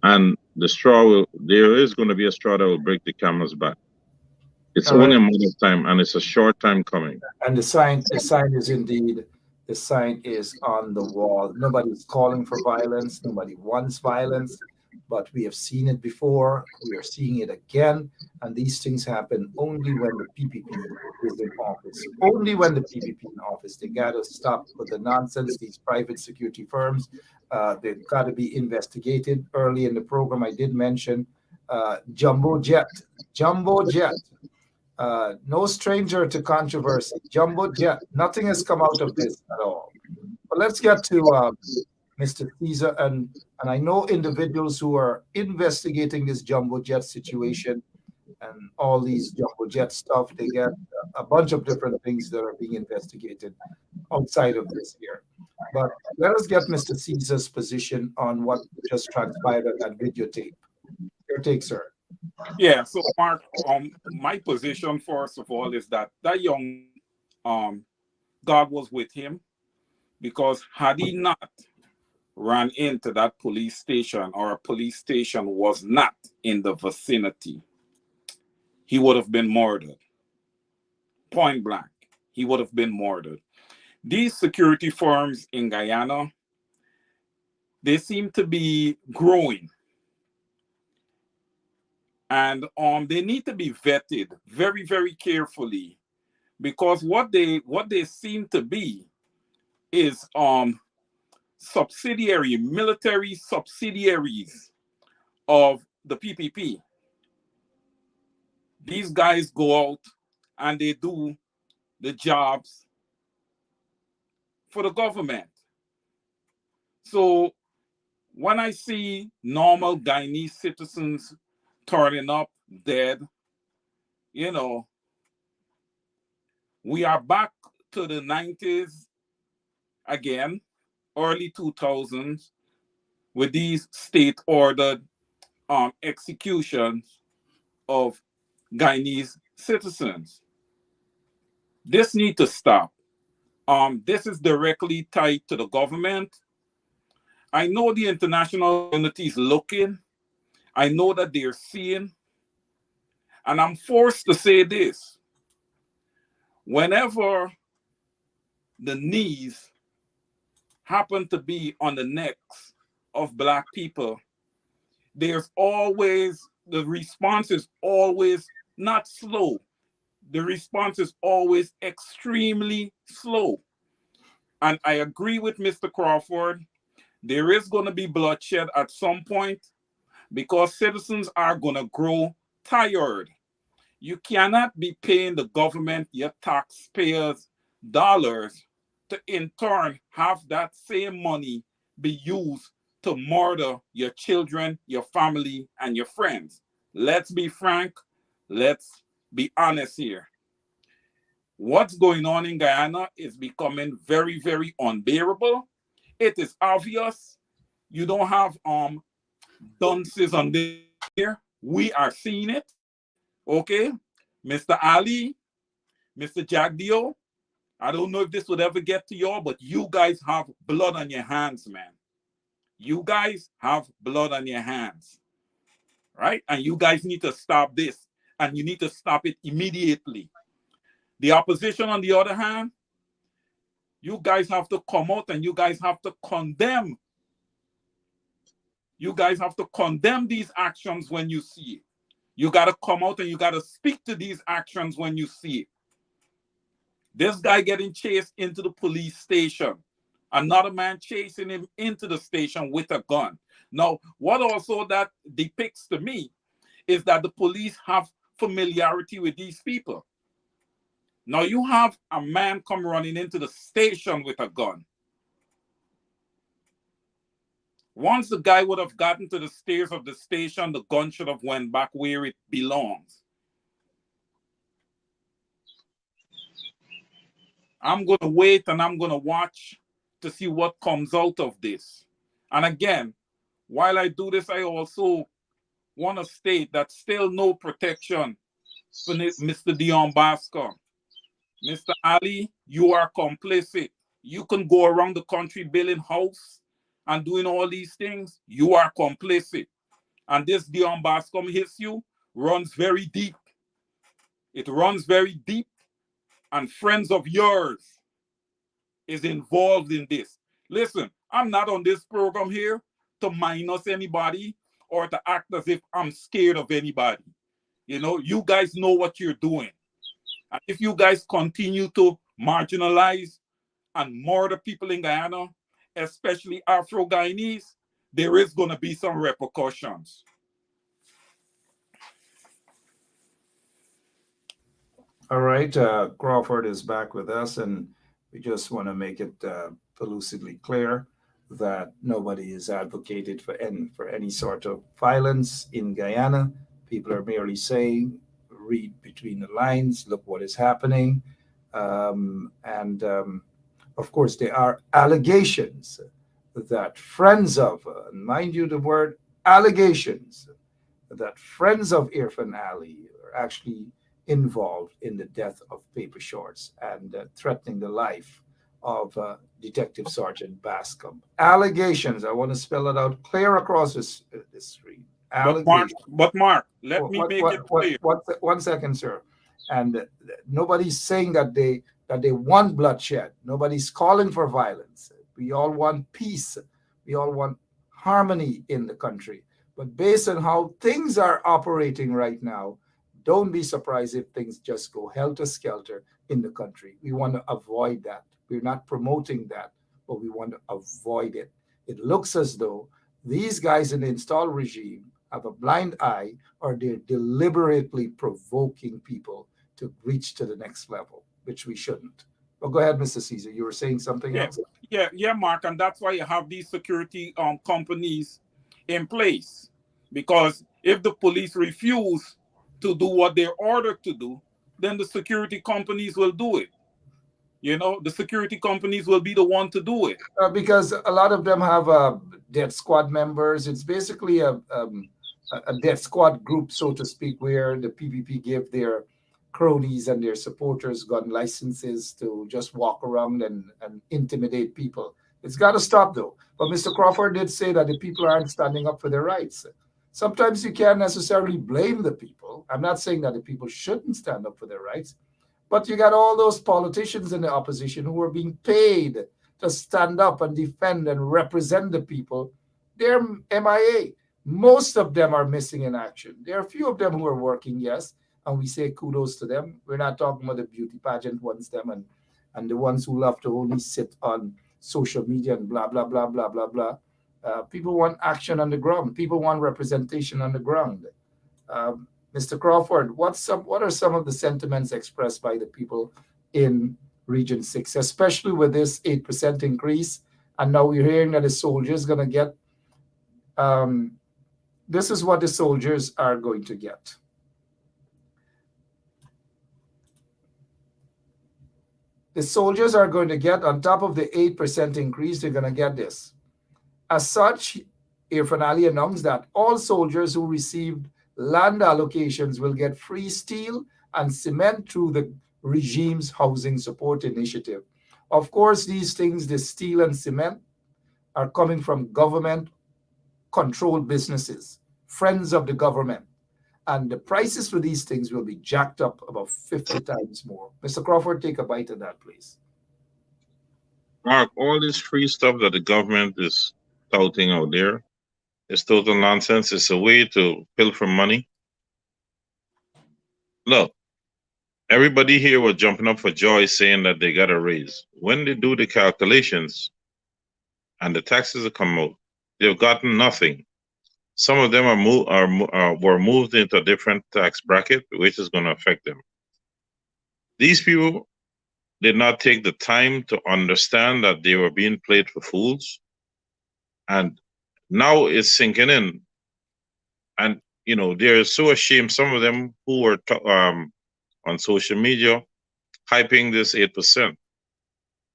and there is going to be a straw that will break the camel's back. It's All only right. a matter of time, and it's a short time coming. And the sign is indeed, the sign is on the wall. Nobody's calling for violence. Nobody wants violence, but we have seen it before. We are seeing it again. And these things happen only when the PPP is in office. Only when the PPP in office. They got to stop with the nonsense. These private security firms, they've got to be investigated. Early in the program, I did mention Jumbo Jet. No stranger to controversy. Jumbo Jet. Nothing has come out of this at all. But let's get to Mr. Caesar, and I know individuals who are investigating this Jumbo Jet situation and all these Jumbo Jet stuff. They get a bunch of different things that are being investigated outside of this here. But let us get Mr. Caesar's position on what just transpired on that videotape. Your take, sir. Yeah, so Mark, my position first of all is that young God was with him, because had he not ran into that police station, or a police station was not in the vicinity, he would have been murdered. Point blank, he would have been murdered. These security firms in Guyana, they seem to be growing. And they need to be vetted very, very carefully, because what they seem to be is military subsidiaries of the PPP. These guys go out and they do the jobs for the government. So when I see normal Guyanese citizens turning up dead, we are back to the 90s again, early 2000s, with these state-ordered executions of Guyanese citizens. This needs to stop. This is directly tied to the government. I know the international community is looking. I know that they're seeing. And I'm forced to say this. Whenever the knees happen to be on the necks of Black people, there's always, the response is always not slow. The response is always extremely slow. And I agree with Mr. Crawford. There is going to be bloodshed at some point because citizens are going to grow tired. You cannot be paying the government your taxpayers' dollars to in turn have that same money be used to murder your children, your family, and your friends. Let's be frank. Let's be honest here. What's going on in Guyana is becoming very, very unbearable. It is obvious. You don't have dunces on this here. We are seeing it. Okay? Mr. Ali, Mr. Jagdio, I don't know if this would ever get to y'all, but you guys have blood on your hands, man. You guys have blood on your hands. Right? And you guys need to stop this. And you need to stop it immediately. The opposition, on the other hand, you guys have to come out and you guys have to condemn. You guys have to condemn these actions when you see it. You got to come out and you got to speak to these actions when you see it. This guy getting chased into the police station. Another man chasing him into the station with a gun. Now, what also that depicts to me is that the police have familiarity with these people. Now you have a man come running into the station with a gun. Once the guy would have gotten to the stairs of the station, the gun should have went back where it belongs. I'm going to wait and I'm going to watch to see what comes out of this. And again, while I do this, I also want to state that still no protection for Mr. Dion Bascom. Mr. Ali, you are complicit. You can go around the country building house and doing all these things. You are complicit. And this Dion Bascom issue runs very deep. It runs very deep. And friends of yours is involved in this. Listen, I'm not on this program here to minus anybody or to act as if I'm scared of anybody. You know, you guys know what you're doing. And if you guys continue to marginalize and murder people in Guyana, especially Afro-Guyanese, there is going to be some repercussions. All right, Crawford is back with us, and we just want to make it elusively clear that nobody is advocated for any sort of violence in Guyana. People are merely saying, read between the lines, look what is happening. Of course, there are allegations that friends of, mind you the word allegations, that friends of Irfan Ali are actually involved in the death of Paper Shorts and threatening the life of Detective Sergeant Bascom. Allegations, I want to spell it out clear across this screen. But Mark, let me make it clear. 1 second, sir. And nobody's saying that they want bloodshed. Nobody's calling for violence. We all want peace. We all want harmony in the country. But based on how things are operating right now, don't be surprised if things just go helter-skelter in the country. We want to avoid that. We're not promoting that, but we want to avoid it. It looks as though these guys in the installed regime have a blind eye, or they're deliberately provoking people to reach to the next level, which we shouldn't. But go ahead, Mr. Caesar. You were saying something else? Yeah, Mark, and that's why you have these security companies in place. Because if the police refuse to do what they're ordered to do, then the security companies will do it. You know, the security companies will be the one to do it. Because a lot of them have death squad members. It's basically a death squad group, so to speak, where the PPP give their cronies and their supporters gun licenses to just walk around and intimidate people. It's got to stop, though. But Mr. Crawford did say that the people aren't standing up for their rights. Sometimes you can't necessarily blame the people. I'm not saying that the people shouldn't stand up for their rights, but you got all those politicians in the opposition who are being paid to stand up and defend and represent the people. They're MIA. Most of them are missing in action. There are a few of them who are working, yes, and we say kudos to them. We're not talking about the beauty pageant ones, them and the ones who love to only sit on social media and blah, blah, blah, blah, blah, blah. People want action on the ground. People want representation on the ground. Mr. Crawford, what are some of the sentiments expressed by the people in Region 6, especially with this 8% increase? And now we're hearing that the soldiers going to get, this is what the soldiers are going to get. The soldiers are going to get, on top of the 8% increase, they're going to get this. As such, Irfan Ali announced that all soldiers who received land allocations will get free steel and cement through the regime's housing support initiative. Of course, these things, the steel and cement, are coming from government-controlled businesses, friends of the government. And the prices for these things will be jacked up about 50 times more. Mr. Crawford, take a bite of that, please. Mark, all this free stuff that the government is touting out there is total nonsense. It's a way to pilfer money. Look, everybody here was jumping up for joy saying that they got a raise. When they do the calculations and the taxes have come out, they've gotten nothing. Some of them were moved into a different tax bracket, which is going to affect them. These people did not take the time to understand that they were being played for fools. And now it's sinking in. And, you know, they're so ashamed. Some of them who were on social media hyping this 8%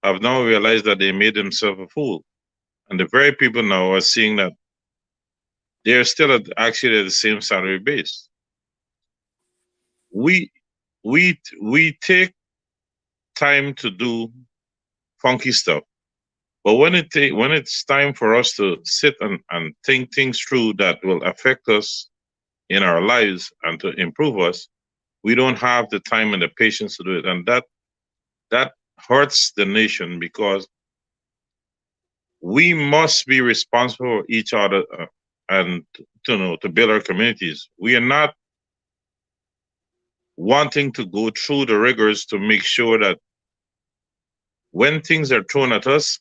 have now realized that they made themselves a fool. And the very people now are seeing that they're still actually at the same salary base. We take time to do funky stuff, but when it's time for us to sit and think things through that will affect us in our lives and to improve us, we don't have the time and the patience to do it, and that hurts the nation, because we must be responsible for each other. And to build our communities. We are not wanting to go through the rigors to make sure that when things are thrown at us,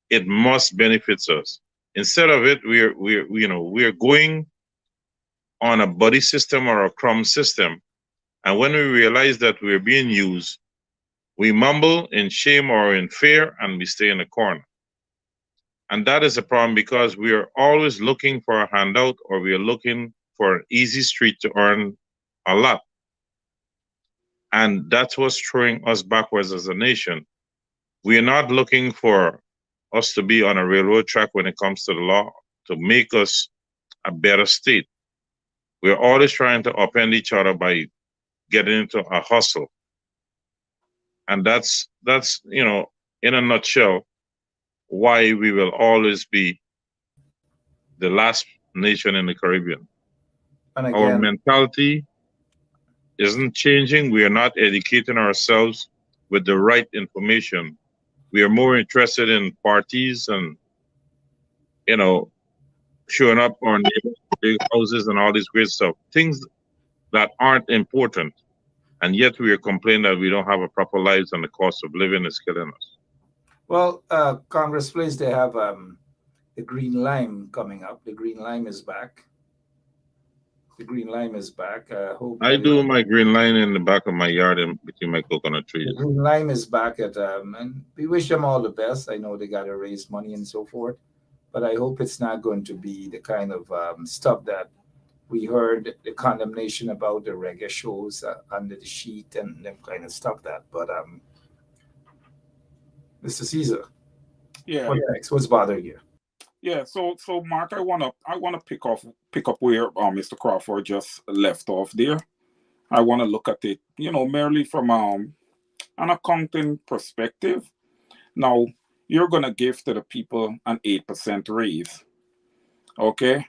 it must benefit us. Instead of it, we're going on a buddy system or a crumb system, and when we realize that we're being used, we mumble in shame or in fear, and we stay in the corner. And that is a problem, because we are always looking for a handout, or we are looking for an easy street to earn a lot. And that's what's throwing us backwards as a nation. We are not looking for us to be on a railroad track when it comes to the law to make us a better state. We're always trying to upend each other by getting into a hustle. And that's in a nutshell, why we will always be the last nation in the Caribbean. And again, our mentality isn't changing. We are not educating ourselves with the right information. We are more interested in parties and, showing up on big houses and all this great stuff. Things that aren't important. And yet we are complaining that we don't have a proper lives and the cost of living is killing us. Well, Congress Place, they have the Green Lime coming up. The Green Lime is back. The Green Lime is back. I do my Green Lime in the back of my yard and between my coconut trees. The Green Lime is back and we wish them all the best. I know they got to raise money and so forth, but I hope it's not going to be the kind of stuff that we heard the condemnation about the reggae shows under the sheet and them kind of stuff that. But Mr. Caesar, yeah, what next? What's bothering you? Yeah, so Mark, I wanna pick pick up where Mr. Crawford just left off there. I want to look at it, merely from an accounting perspective. Now, you're going to give to the people an 8% raise. Okay?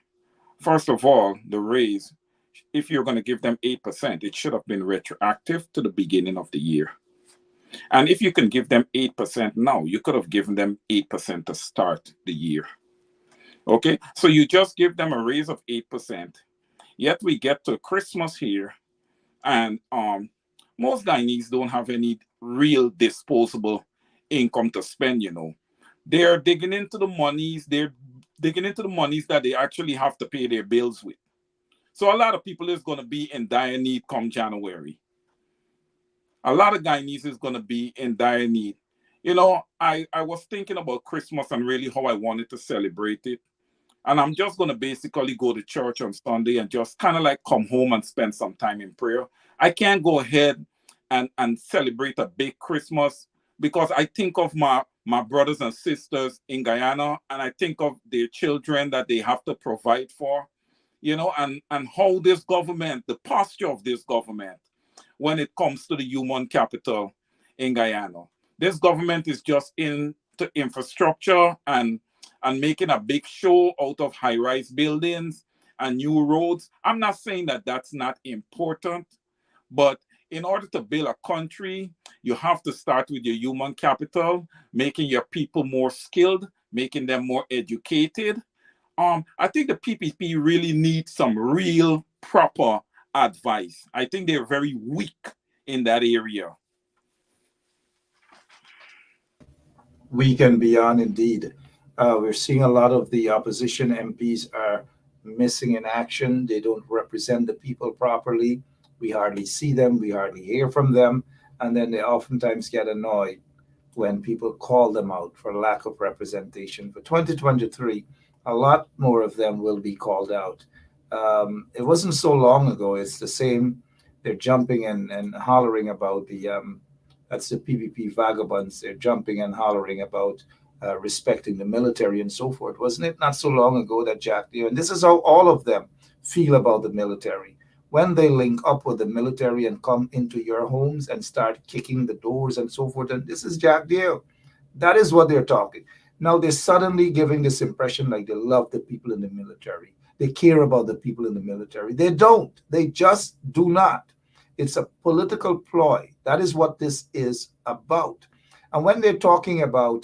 First of all, the raise, if you're going to give them 8%, it should have been retroactive to the beginning of the year. And if you can give them 8% now, you could have given them 8% to start the year. Okay? So you just give them a raise of 8%. Yet we get to Christmas here, and most Guyanese don't have any real disposable income to spend, They're digging into the monies, that they actually have to pay their bills with. So a lot of people is going to be in dire need come January. A lot of Guyanese is going to be in dire need. I was thinking about Christmas and really how I wanted to celebrate it. And I'm just going to basically go to church on Sunday and just kind of like come home and spend some time in prayer. I can't go ahead and celebrate a big Christmas because I think of my brothers and sisters in Guyana, and I think of their children that they have to provide for, and how this government, the posture of this government, when it comes to the human capital in Guyana. This government is just into infrastructure and making a big show out of high-rise buildings and new roads. I'm not saying that that's not important, but in order to build a country, you have to start with your human capital, making your people more skilled, making them more educated. I think the PPP really needs some real proper advice. I think they're very weak in that area. Weak and beyond, indeed. We're seeing a lot of the opposition MPs are missing in action. They don't represent the people properly. We hardly see them. We hardly hear from them. And then they oftentimes get annoyed when people call them out for lack of representation. For 2023, a lot more of them will be called out. It wasn't so long ago. It's the same. They're jumping and hollering about that's the PPP vagabonds. They're jumping and hollering about respecting the military and so forth. Wasn't it not so long ago that Jack Deere, and this is how all of them feel about the military. When they link up with the military and come into your homes and start kicking the doors and so forth, and this is Jack Deere. That is what they're talking. Now they're suddenly giving this impression like they love the people in the military. They care about the people in the military. They don't. They just do not. It's a political ploy. That is what this is about. And when they're talking about,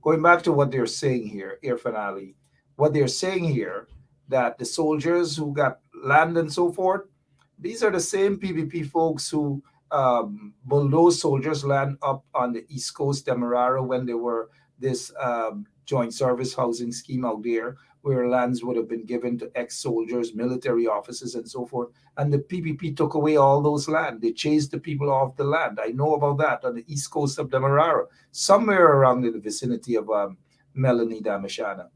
going back to what they're saying here, Irfan Ali, what they're saying here, that the soldiers who got land and so forth, these are the same PPP folks who bulldozed soldiers' land up on the East Coast, Demerara, when there were this joint service housing scheme out there, where lands would have been given to ex-soldiers, military officers, and so forth. And the PPP took away all those land. They chased the people off the land. I know about that on the East Coast of Demerara, somewhere around in the vicinity of Melanie Damashana.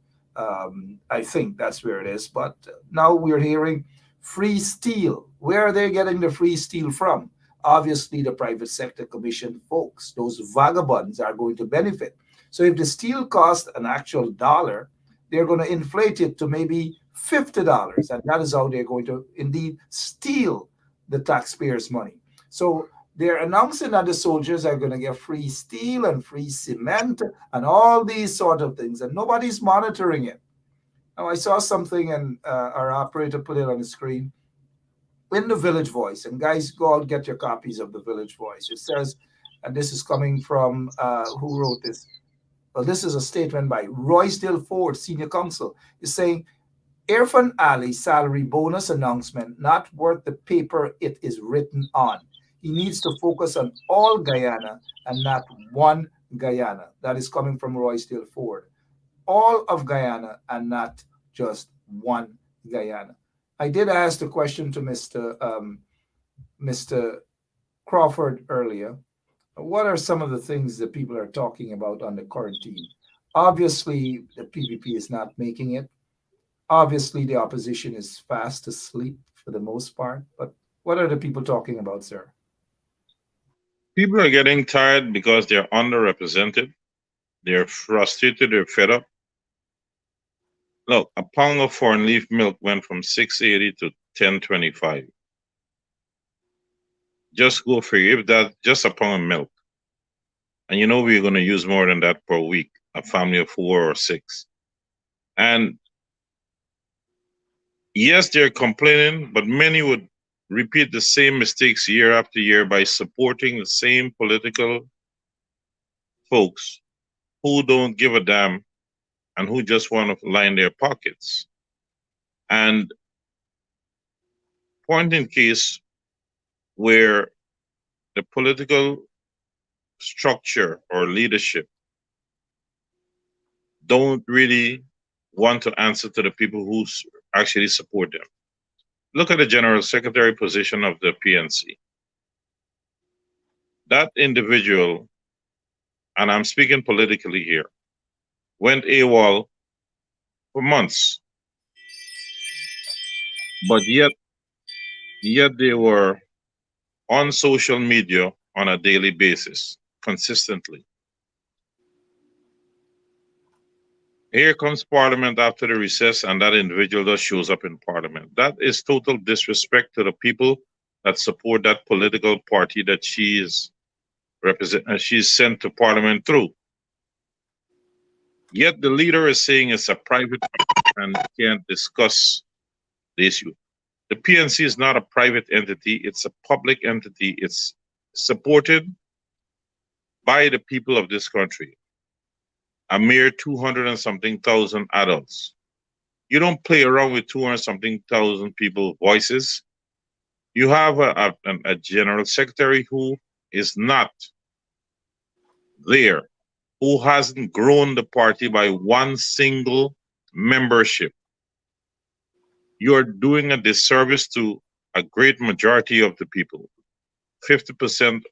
I think that's where it is. But now we're hearing free steel. Where are they getting the free steel from? Obviously, the private sector commission folks, those vagabonds, are going to benefit. So if the steel costs an actual $1, they're going to inflate it to maybe $50. And that is how they're going to indeed steal the taxpayers' money. So they're announcing that the soldiers are going to get free steel and free cement and all these sort of things, and nobody's monitoring it. Now, I saw something, and our operator put it on the screen, in the Village Voice. And guys, go out, get your copies of the Village Voice. It says, and this is coming from, who wrote this? Well, this is a statement by Roysdale Ford, Senior Counsel. It's saying, Irfan Ali's salary bonus announcement not worth the paper it is written on. He needs to focus on all Guyana and not one Guyana. That is coming from Roysdale Ford. All of Guyana and not just one Guyana. I did ask the question to Mr. Crawford earlier. What are some of the things that people are talking about on the quarantine? Obviously, the PPP is not making it. Obviously, the opposition is fast asleep for the most part. But what are the people talking about, sir? People are getting tired because they're underrepresented. They're frustrated. They're fed up. Look, a pound of foreign leaf milk went from 680 to 1025. Just go figure if that just a pound of milk. And you know we're going to use more than that per week, a family of 4 or 6. And yes, they're complaining, but many would repeat the same mistakes year after year by supporting the same political folks who don't give a damn and who just want to line their pockets. And point in case where the political structure or leadership don't really want to answer to the people who actually support them. Look at the general secretary position of the PNC. That individual, and I'm speaking politically here, went AWOL for months, but yet they were on social media on a daily basis, consistently. Here comes Parliament after the recess, and that individual just shows up in Parliament. That is total disrespect to the people that support that political party that she is she's sent to Parliament through. Yet the leader is saying it's a private and can't discuss the issue. The PNC is not a private entity, it's a public entity. It's supported by the people of this country. A mere 200 and something thousand adults. You don't play around with 200 something thousand people voices. You have a general secretary who is not there, who hasn't grown the party by one single membership. You're doing a disservice to a great majority of the people, 50%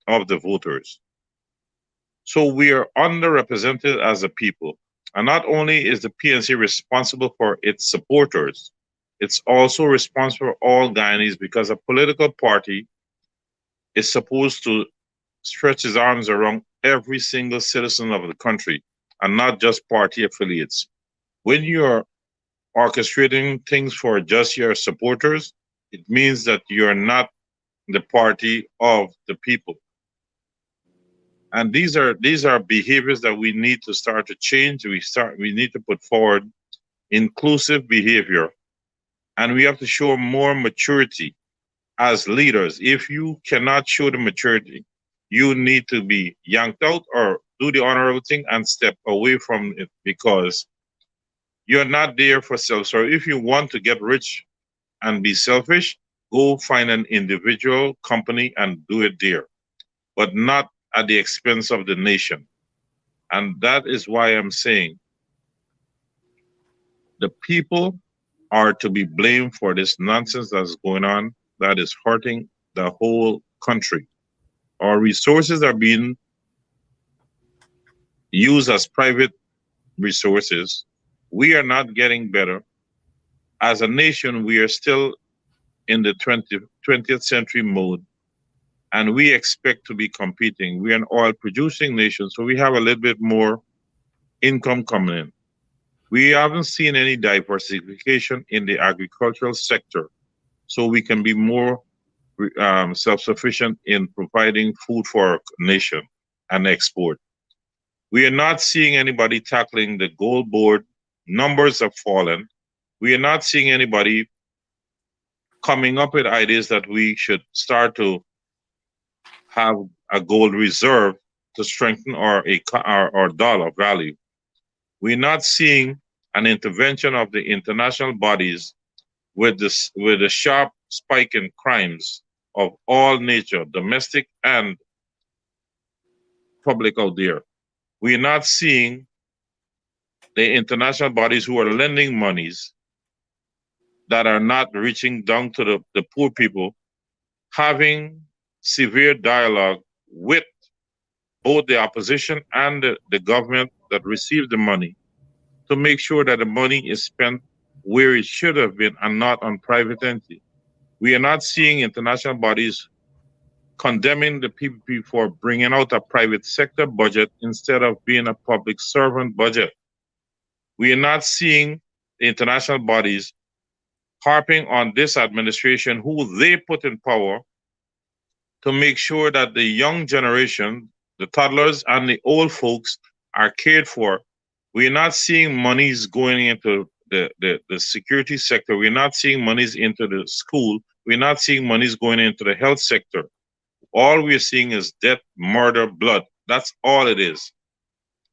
of the voters. So we are underrepresented as a people. And not only is the PNC responsible for its supporters, it's also responsible for all Guyanese, because a political party is supposed to stretch its arms around every single citizen of the country and not just party affiliates. When you're orchestrating things for just your supporters, it means that you're not the party of the people. And these are behaviors that we need to start to change. We need to put forward inclusive behavior, and we have to show more maturity as leaders. If you cannot show the maturity, you need to be yanked out or do the honorable thing and step away from it, because you're not there for self. So if you want to get rich and be selfish, go find an individual company and do it there, but not at the expense of the nation. And that is why I'm saying the people are to be blamed for this nonsense that's going on that is hurting the whole country. Our resources are being used as private resources. We are not getting better. As a nation, we are still in the 20th century mode, and we expect to be competing. We are an oil producing nation, so we have a little bit more income coming in. We haven't seen any diversification in the agricultural sector, so we can be more self-sufficient in providing food for our nation and export. We are not seeing anybody tackling the gold board. Numbers have fallen. We are not seeing anybody coming up with ideas that we should start to have a gold reserve to strengthen our dollar value. We're not seeing an intervention of the international bodies with the sharp spike in crimes of all nature, domestic and public out there. We're not seeing the international bodies who are lending monies that are not reaching down to the poor people, having severe dialogue with both the opposition and the government that received the money to make sure that the money is spent where it should have been and not on private entity. We are not seeing international bodies condemning the PPP for bringing out a private sector budget instead of being a public servant budget. We are not seeing international bodies harping on this administration, who they put in power, to make sure that the young generation, the toddlers and the old folks, are cared for. We're not seeing monies going into the security sector. We're not seeing monies into the school. We're not seeing monies going into the health sector. All we're seeing is death, murder, blood. That's all it is.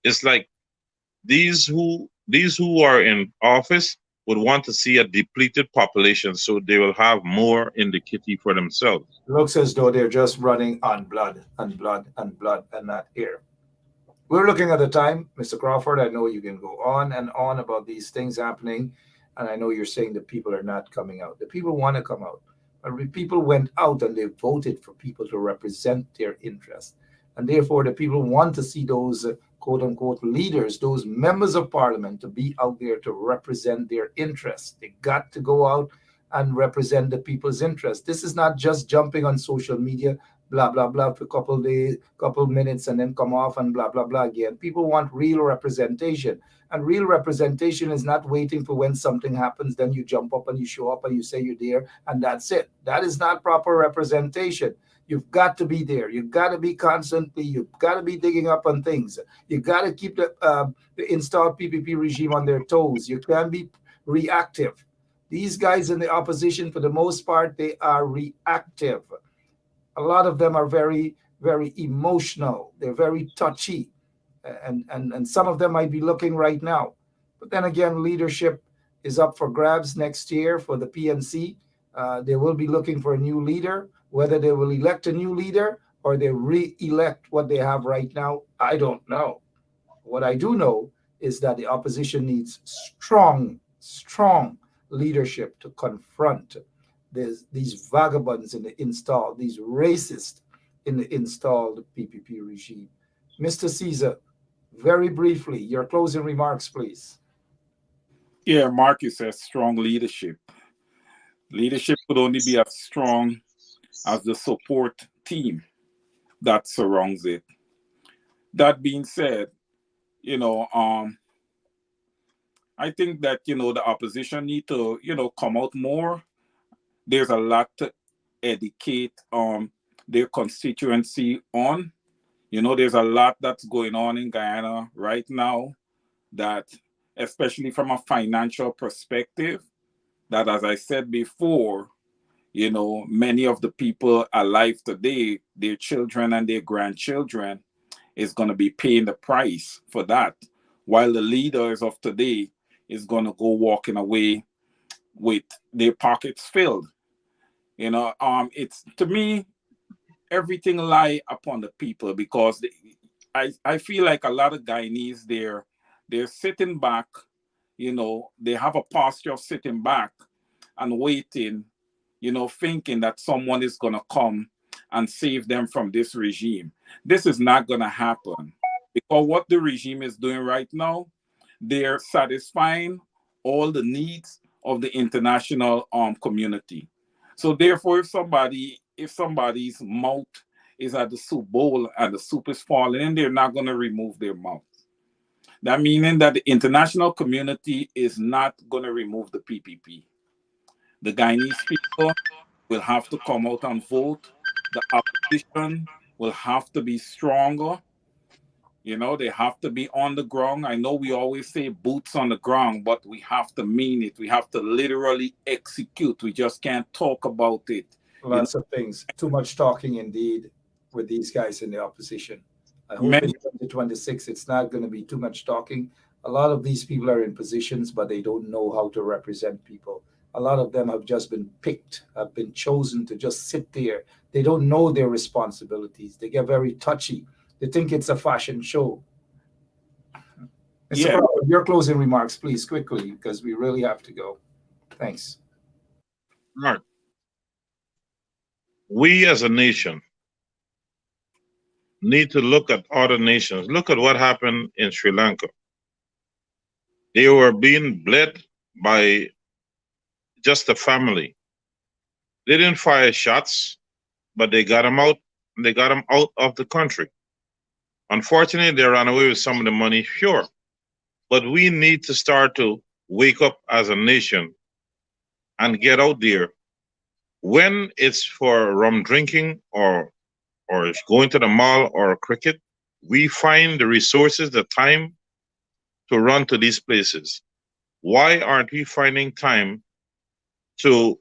It's like these who are in office would want to see a depleted population so they will have more in the kitty for themselves. Looks as though they're just running on blood and blood and blood and not air. We're looking at the time, Mr. Crawford. I know you can go on and on about these things happening, and I know you're saying that people are not coming out. The people want to come out. But people went out and they voted for people to represent their interests. And therefore, the people want to see those quote unquote leaders, those members of parliament, to be out there to represent their interests. They got to go out and represent the people's interests. This is not just jumping on social media, blah, blah, blah, for a couple of days, couple of minutes, and then come off and blah, blah, blah again. People want real representation. And real representation is not waiting for when something happens, then you jump up and you show up and you say you're there, and that's it. That is not proper representation. You've got to be there. You've got to be constantly, you've got to be digging up on things. You've got to keep the installed PPP regime on their toes. You can't be reactive. These guys in the opposition, for the most part, they are reactive. A lot of them are very, very emotional. They're very touchy. And some of them might be looking right now. But then again, leadership is up for grabs next year for the PNC. They will be looking for a new leader. Whether they will elect a new leader or they re-elect what they have right now, I don't know. What I do know is that the opposition needs strong leadership to confront these vagabonds in the installed, these racists in the installed PPP regime. Mr. Caesar, very briefly, your closing remarks, please. Yeah, Marcus says strong leadership. Leadership could only be as strong as the support team that surrounds it. That being said, I think that, the opposition need to, come out more. There's a lot to educate their constituency on. There's a lot that's going on in Guyana right now that, especially from a financial perspective, that, as I said before, many of the people alive today, their children and their grandchildren is going to be paying the price for that, while the leaders of today is going to go walking away with their pockets filled. It's, to me, everything lie upon the people, because I feel like a lot of Guyanese, they're sitting back, they have a posture of sitting back and waiting, thinking that someone is going to come and save them from this regime. This is not going to happen, because what the regime is doing right now, they're satisfying all the needs of the international community. So therefore, if somebody's mouth is at the soup bowl and the soup is falling in, they're not going to remove their mouth. That meaning that the international community is not going to remove the PPP. The Guyanese people will have to come out and vote. The opposition will have to be stronger. They have to be on the ground. I know we always say boots on the ground, but we have to mean it. We have to literally execute. We just can't talk about it. Lots of things. Too much talking indeed with these guys in the opposition. I hope in 2026 it's not going to be too much talking. A lot of these people are in positions, but they don't know how to represent people. A lot of them have just been picked, have been chosen to just sit there. They don't know their responsibilities. They get very touchy. They think it's a fashion show. Mr. Crawford, your closing remarks, please, quickly, because we really have to go. Thanks. Mark, we as a nation need to look at other nations. Look at what happened in Sri Lanka. They were being bled by just a family. They didn't fire shots, but they got them out. They got them out of the country. Unfortunately, they ran away with some of the money, sure. But we need to start to wake up as a nation and get out there. When it's for rum drinking or going to the mall or cricket, we find the resources, the time to run to these places. Why aren't we finding time to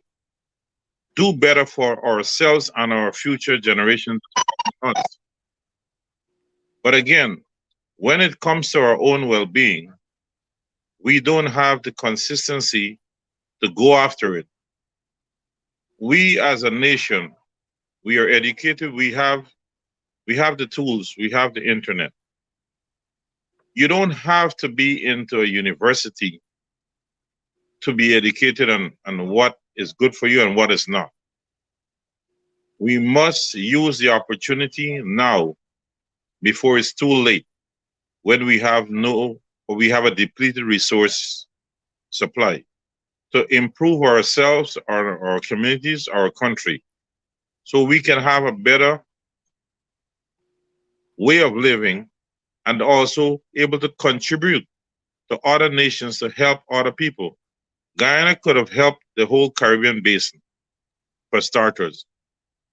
do better for ourselves and our future generations? But again, when it comes to our own well-being, we don't have the consistency to go after it. We as a nation, we are educated, we have the tools, we have the internet. You don't have to be into a university to be educated on what is good for you and what is not. We must use the opportunity now before it's too late, when we have a depleted resource supply, to improve ourselves, our communities, our country, so we can have a better way of living and also able to contribute to other nations to help other people. Guyana could have helped the whole Caribbean basin, for starters.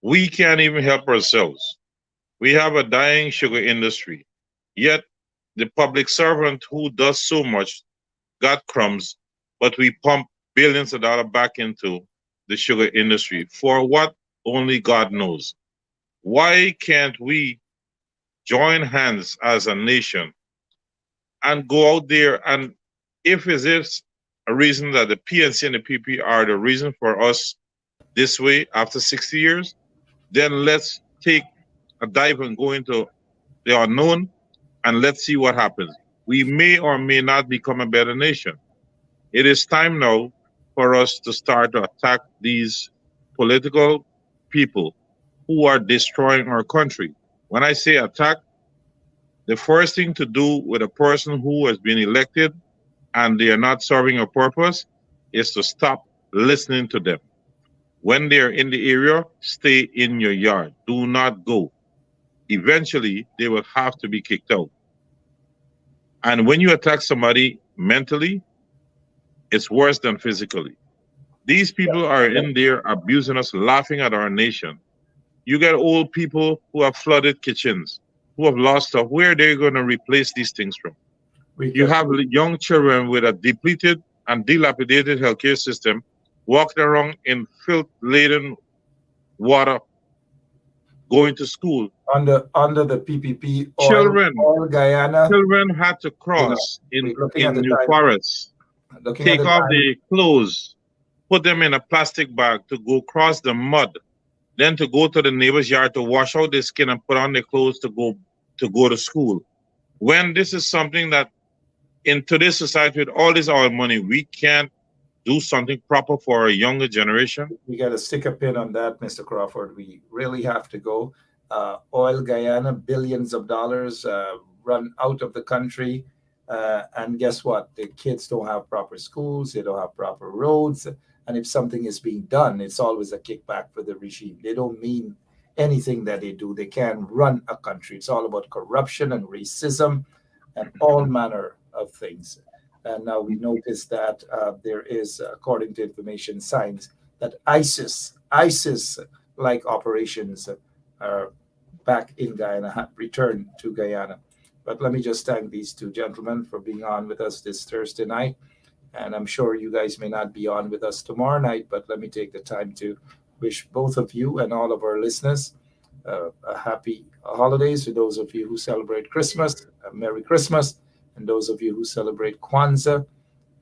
We can't even help ourselves. We have a dying sugar industry, yet the public servant who does so much got crumbs, but we pump billions of dollars back into the sugar industry. For what? Only God knows. Why can't we join hands as a nation and go out there, and if it is a reason that the PNC and the PP are the reason for us this way after 60 years, then let's take a dive and go into the unknown and let's see what happens. We may or may not become a better nation. It is time now for us to start to attack these political people who are destroying our country. When I say attack, the first thing to do with a person who has been elected and they are not serving a purpose is to stop listening to them. When they're in the area, stay in your yard. Do not go. Eventually, they will have to be kicked out. And when you attack somebody mentally, it's worse than physically. These people are in there abusing us, laughing at our nation. You get old people who have flooded kitchens, who have lost stuff. Where are they going to replace these things from? You have young children with a depleted and dilapidated healthcare system walking around in filth-laden water, going to school. Under the PPP, Children Guyana. Children had to cross in New Forest, take off their clothes, put them in a plastic bag to go cross the mud, then to go to the neighbor's yard to wash out their skin and put on their clothes to go to school. When this is something that in today's society with all this oil money, we can't do something proper for a younger generation. We got to stick a pin on that, Mr. Crawford. We really have to go. Oil Guyana, billions of dollars run out of the country. And guess what? The kids don't have proper schools. They don't have proper roads. And if something is being done, it's always a kickback for the regime. They don't mean anything that they do. They can't run a country. It's all about corruption and racism and all manner of things. And now we notice that there is, according to information, signs that ISIS-like operations are back in Guyana, have returned to Guyana. But let me just thank these two gentlemen for being on with us this Thursday night. And I'm sure you guys may not be on with us tomorrow night, but let me take the time to wish both of you and all of our listeners a happy holidays. To those of you who celebrate Christmas, a Merry Christmas. And those of you who celebrate Kwanzaa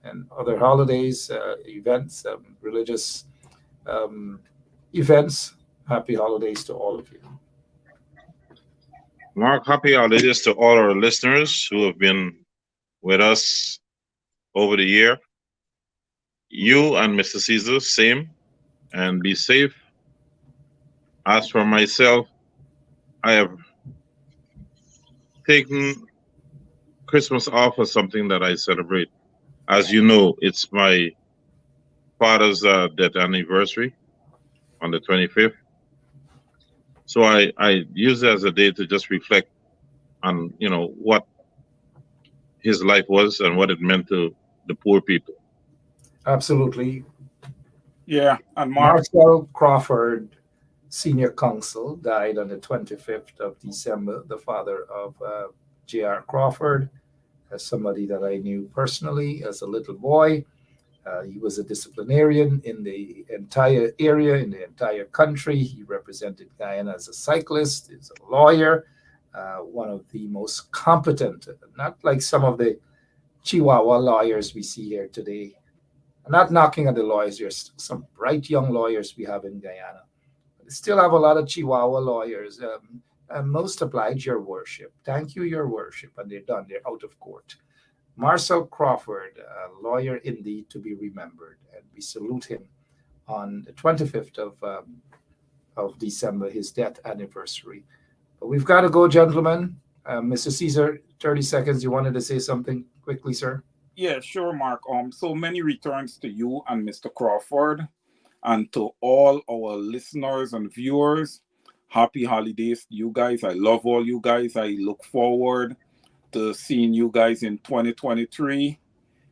and other holidays, events, religious events, happy holidays to all of you. Mark, happy holidays to all our listeners who have been with us over the year. You and Mr. Caesar, same, and be safe. As for myself, I have taken Christmas off as something that I celebrate. As you know, it's my father's death anniversary on the 25th. So I use it as a day to just reflect on, what his life was and what it meant to the poor people. Absolutely. Yeah, and Mark. Marcel Crawford, senior counsel, died on the 25th of December, the father of J.R. Crawford, as somebody that I knew personally as a little boy. He was a disciplinarian in the entire area, in the entire country. He represented Guyana as a cyclist, as a lawyer, one of the most competent, not like some of the Chihuahua lawyers we see here today. I'm not knocking at the lawyers. There's some bright young lawyers we have in Guyana. But still have a lot of Chihuahua lawyers. Most obliged, Your Worship. Thank you, Your Worship. And they're done. They're out of court. Marcel Crawford, a lawyer indeed to be remembered, and we salute him on the 25th of December, his death anniversary. But we've got to go, gentlemen. Mr. Caesar, 30 seconds. You wanted to say something quickly, sir? Yeah, sure, Mark. So many returns to you and Mr. Crawford, and to all our listeners and viewers. Happy holidays to you guys. I love all you guys. I look forward to seeing you guys in 2023,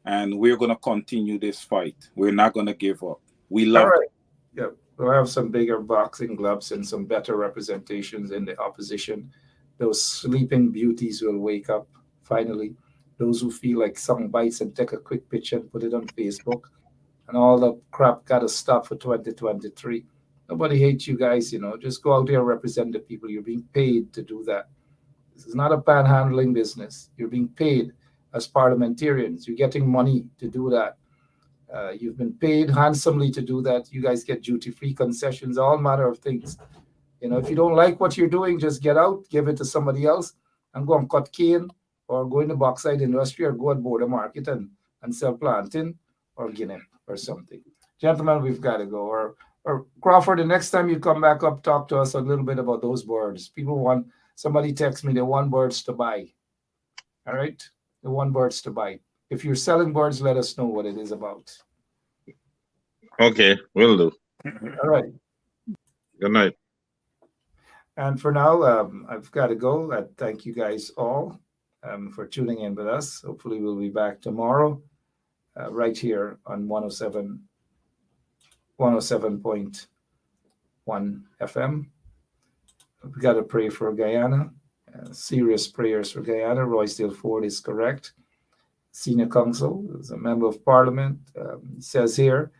and we're going to continue this fight. We're not going to give up. We love it. Yeah, we'll have some bigger boxing gloves and some better representations in the opposition. Those sleeping beauties will wake up finally. Those who feel like some bites and take a quick picture and put it on Facebook, and all the crap got to stop for 2023. Nobody hates you guys, just go out there and represent the people. You're being paid to do that. This is not a panhandling business. You're being paid as parliamentarians. You're getting money to do that. You've been paid handsomely to do that. You guys get duty-free concessions, all manner of things. If you don't like what you're doing, just get out, give it to somebody else, and go and cut cane, or go in the bauxite industry, or go and board a market and sell plantain or Guinea or something. Gentlemen, we've got to go. Or Crawford, the next time you come back up, talk to us a little bit about those birds. Somebody text me, they want birds to buy. All right? They want birds to buy. If you're selling birds, let us know what it is about. Okay, will do. All right. Good night. And for now, I've got to go. I thank you guys all for tuning in with us. Hopefully, we'll be back tomorrow right here on 107.1 FM. We got to pray for Guyana. Serious prayers for Guyana. Roysdale Ford is correct. Senior counsel is a member of parliament. Says here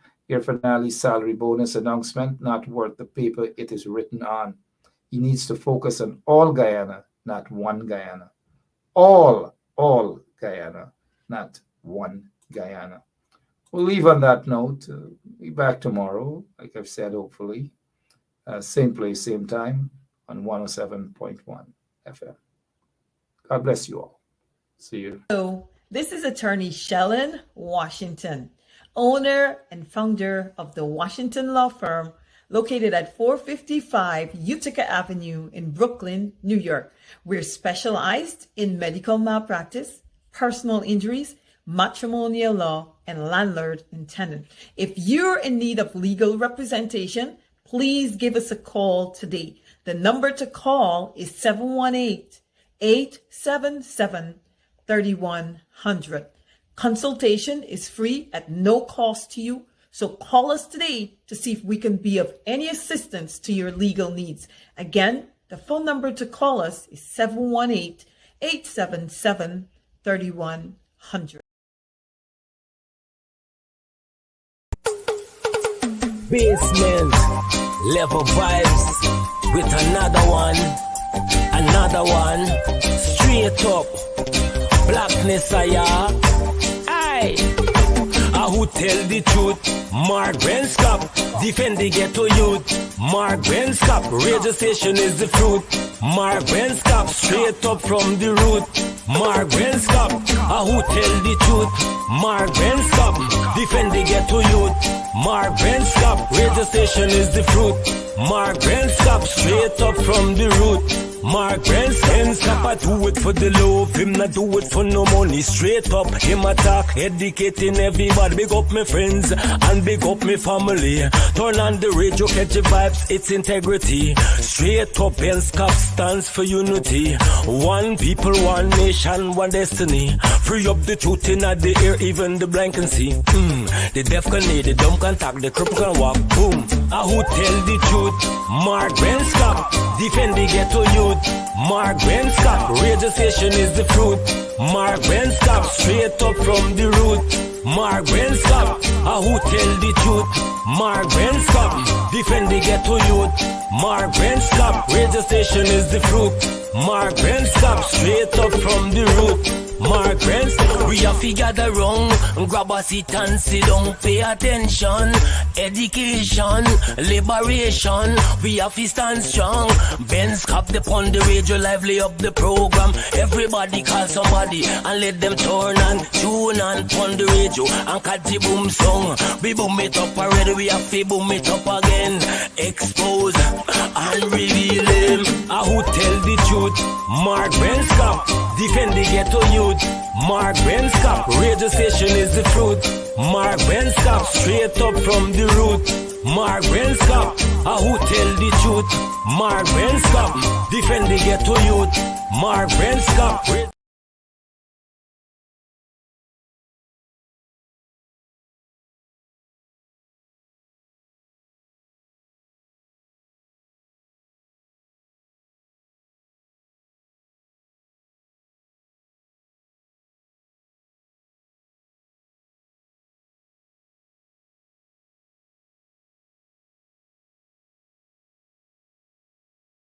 finale salary bonus announcement not worth the paper it is written on. He needs to focus on all Guyana, not one Guyana. All Guyana, not one Guyana. We'll leave on that note. Be back tomorrow, like I've said, hopefully. Same place, same time on 107.1 FM. God bless you all. See you. So, this is attorney Shellen Washington, owner and founder of the Washington Law Firm, located at 455 Utica Avenue in Brooklyn, New York. We're specialized in medical malpractice, personal injuries, matrimonial law, and landlord and tenant. If you're in need of legal representation, please give us a call today. The number to call is 718-877-3100. Consultation is free at no cost to you. So call us today to see if we can be of any assistance to your legal needs. Again, the phone number to call us is 718-877-3100. Basement level vibes with another one, straight up blackness. Aye, who tell the truth? Mark Benskop, defend the ghetto youth. Mark Benskop, radio station is the fruit. Mark Benskop, straight up from the root. Mark Benskop, who tell the truth? Mark Benskop, defend the ghetto youth. Mark Benskop, radio station is the fruit. Mark Benskop, straight up from the root. Mark Benskop, I do it for the love, him not do it for no money. Straight up, him attack, educating everybody. Big up my friends and big up my family. Turn on the radio, catch the vibes, it's integrity. Straight up, Benskop stands for unity. One people, one nation, one destiny. Free up the truth in the air, even the blind can see. The deaf can hear, the dumb can talk, the cripple can walk. Boom. Who tell the truth? Mark Ben Scott. Defend the ghetto youth. Mark Ben Scott. Radio station is the fruit. Mark Ben Scott. Straight up from the root. Mark Ben Scott. Who tell the truth? Mark Ben Scott. Defend the ghetto youth. Mark Ben Scott. Radio station is the fruit. Mark Ben Scott. Straight up from the root. Mark Ben Scott. We have to gather round, grab a seat and sit down, pay attention. Education, liberation, we have to stand strong. Ben Scott upon the radio, lively up the program. Everybody call somebody and let them turn and tune and on the radio and catch the boom song. We boom it up already, we have to boom it up again. Expose and reveal him. Who tell the truth? Mark Ben Scott. Defend the ghetto youth. Mark Ben Scott. Radio station is the fruit. Mark Ben Scott. Straight up from the root. Mark Ben Scott. Who tell the truth? Mark Ben Scott. Defend the ghetto youth. Mark Ben Scott.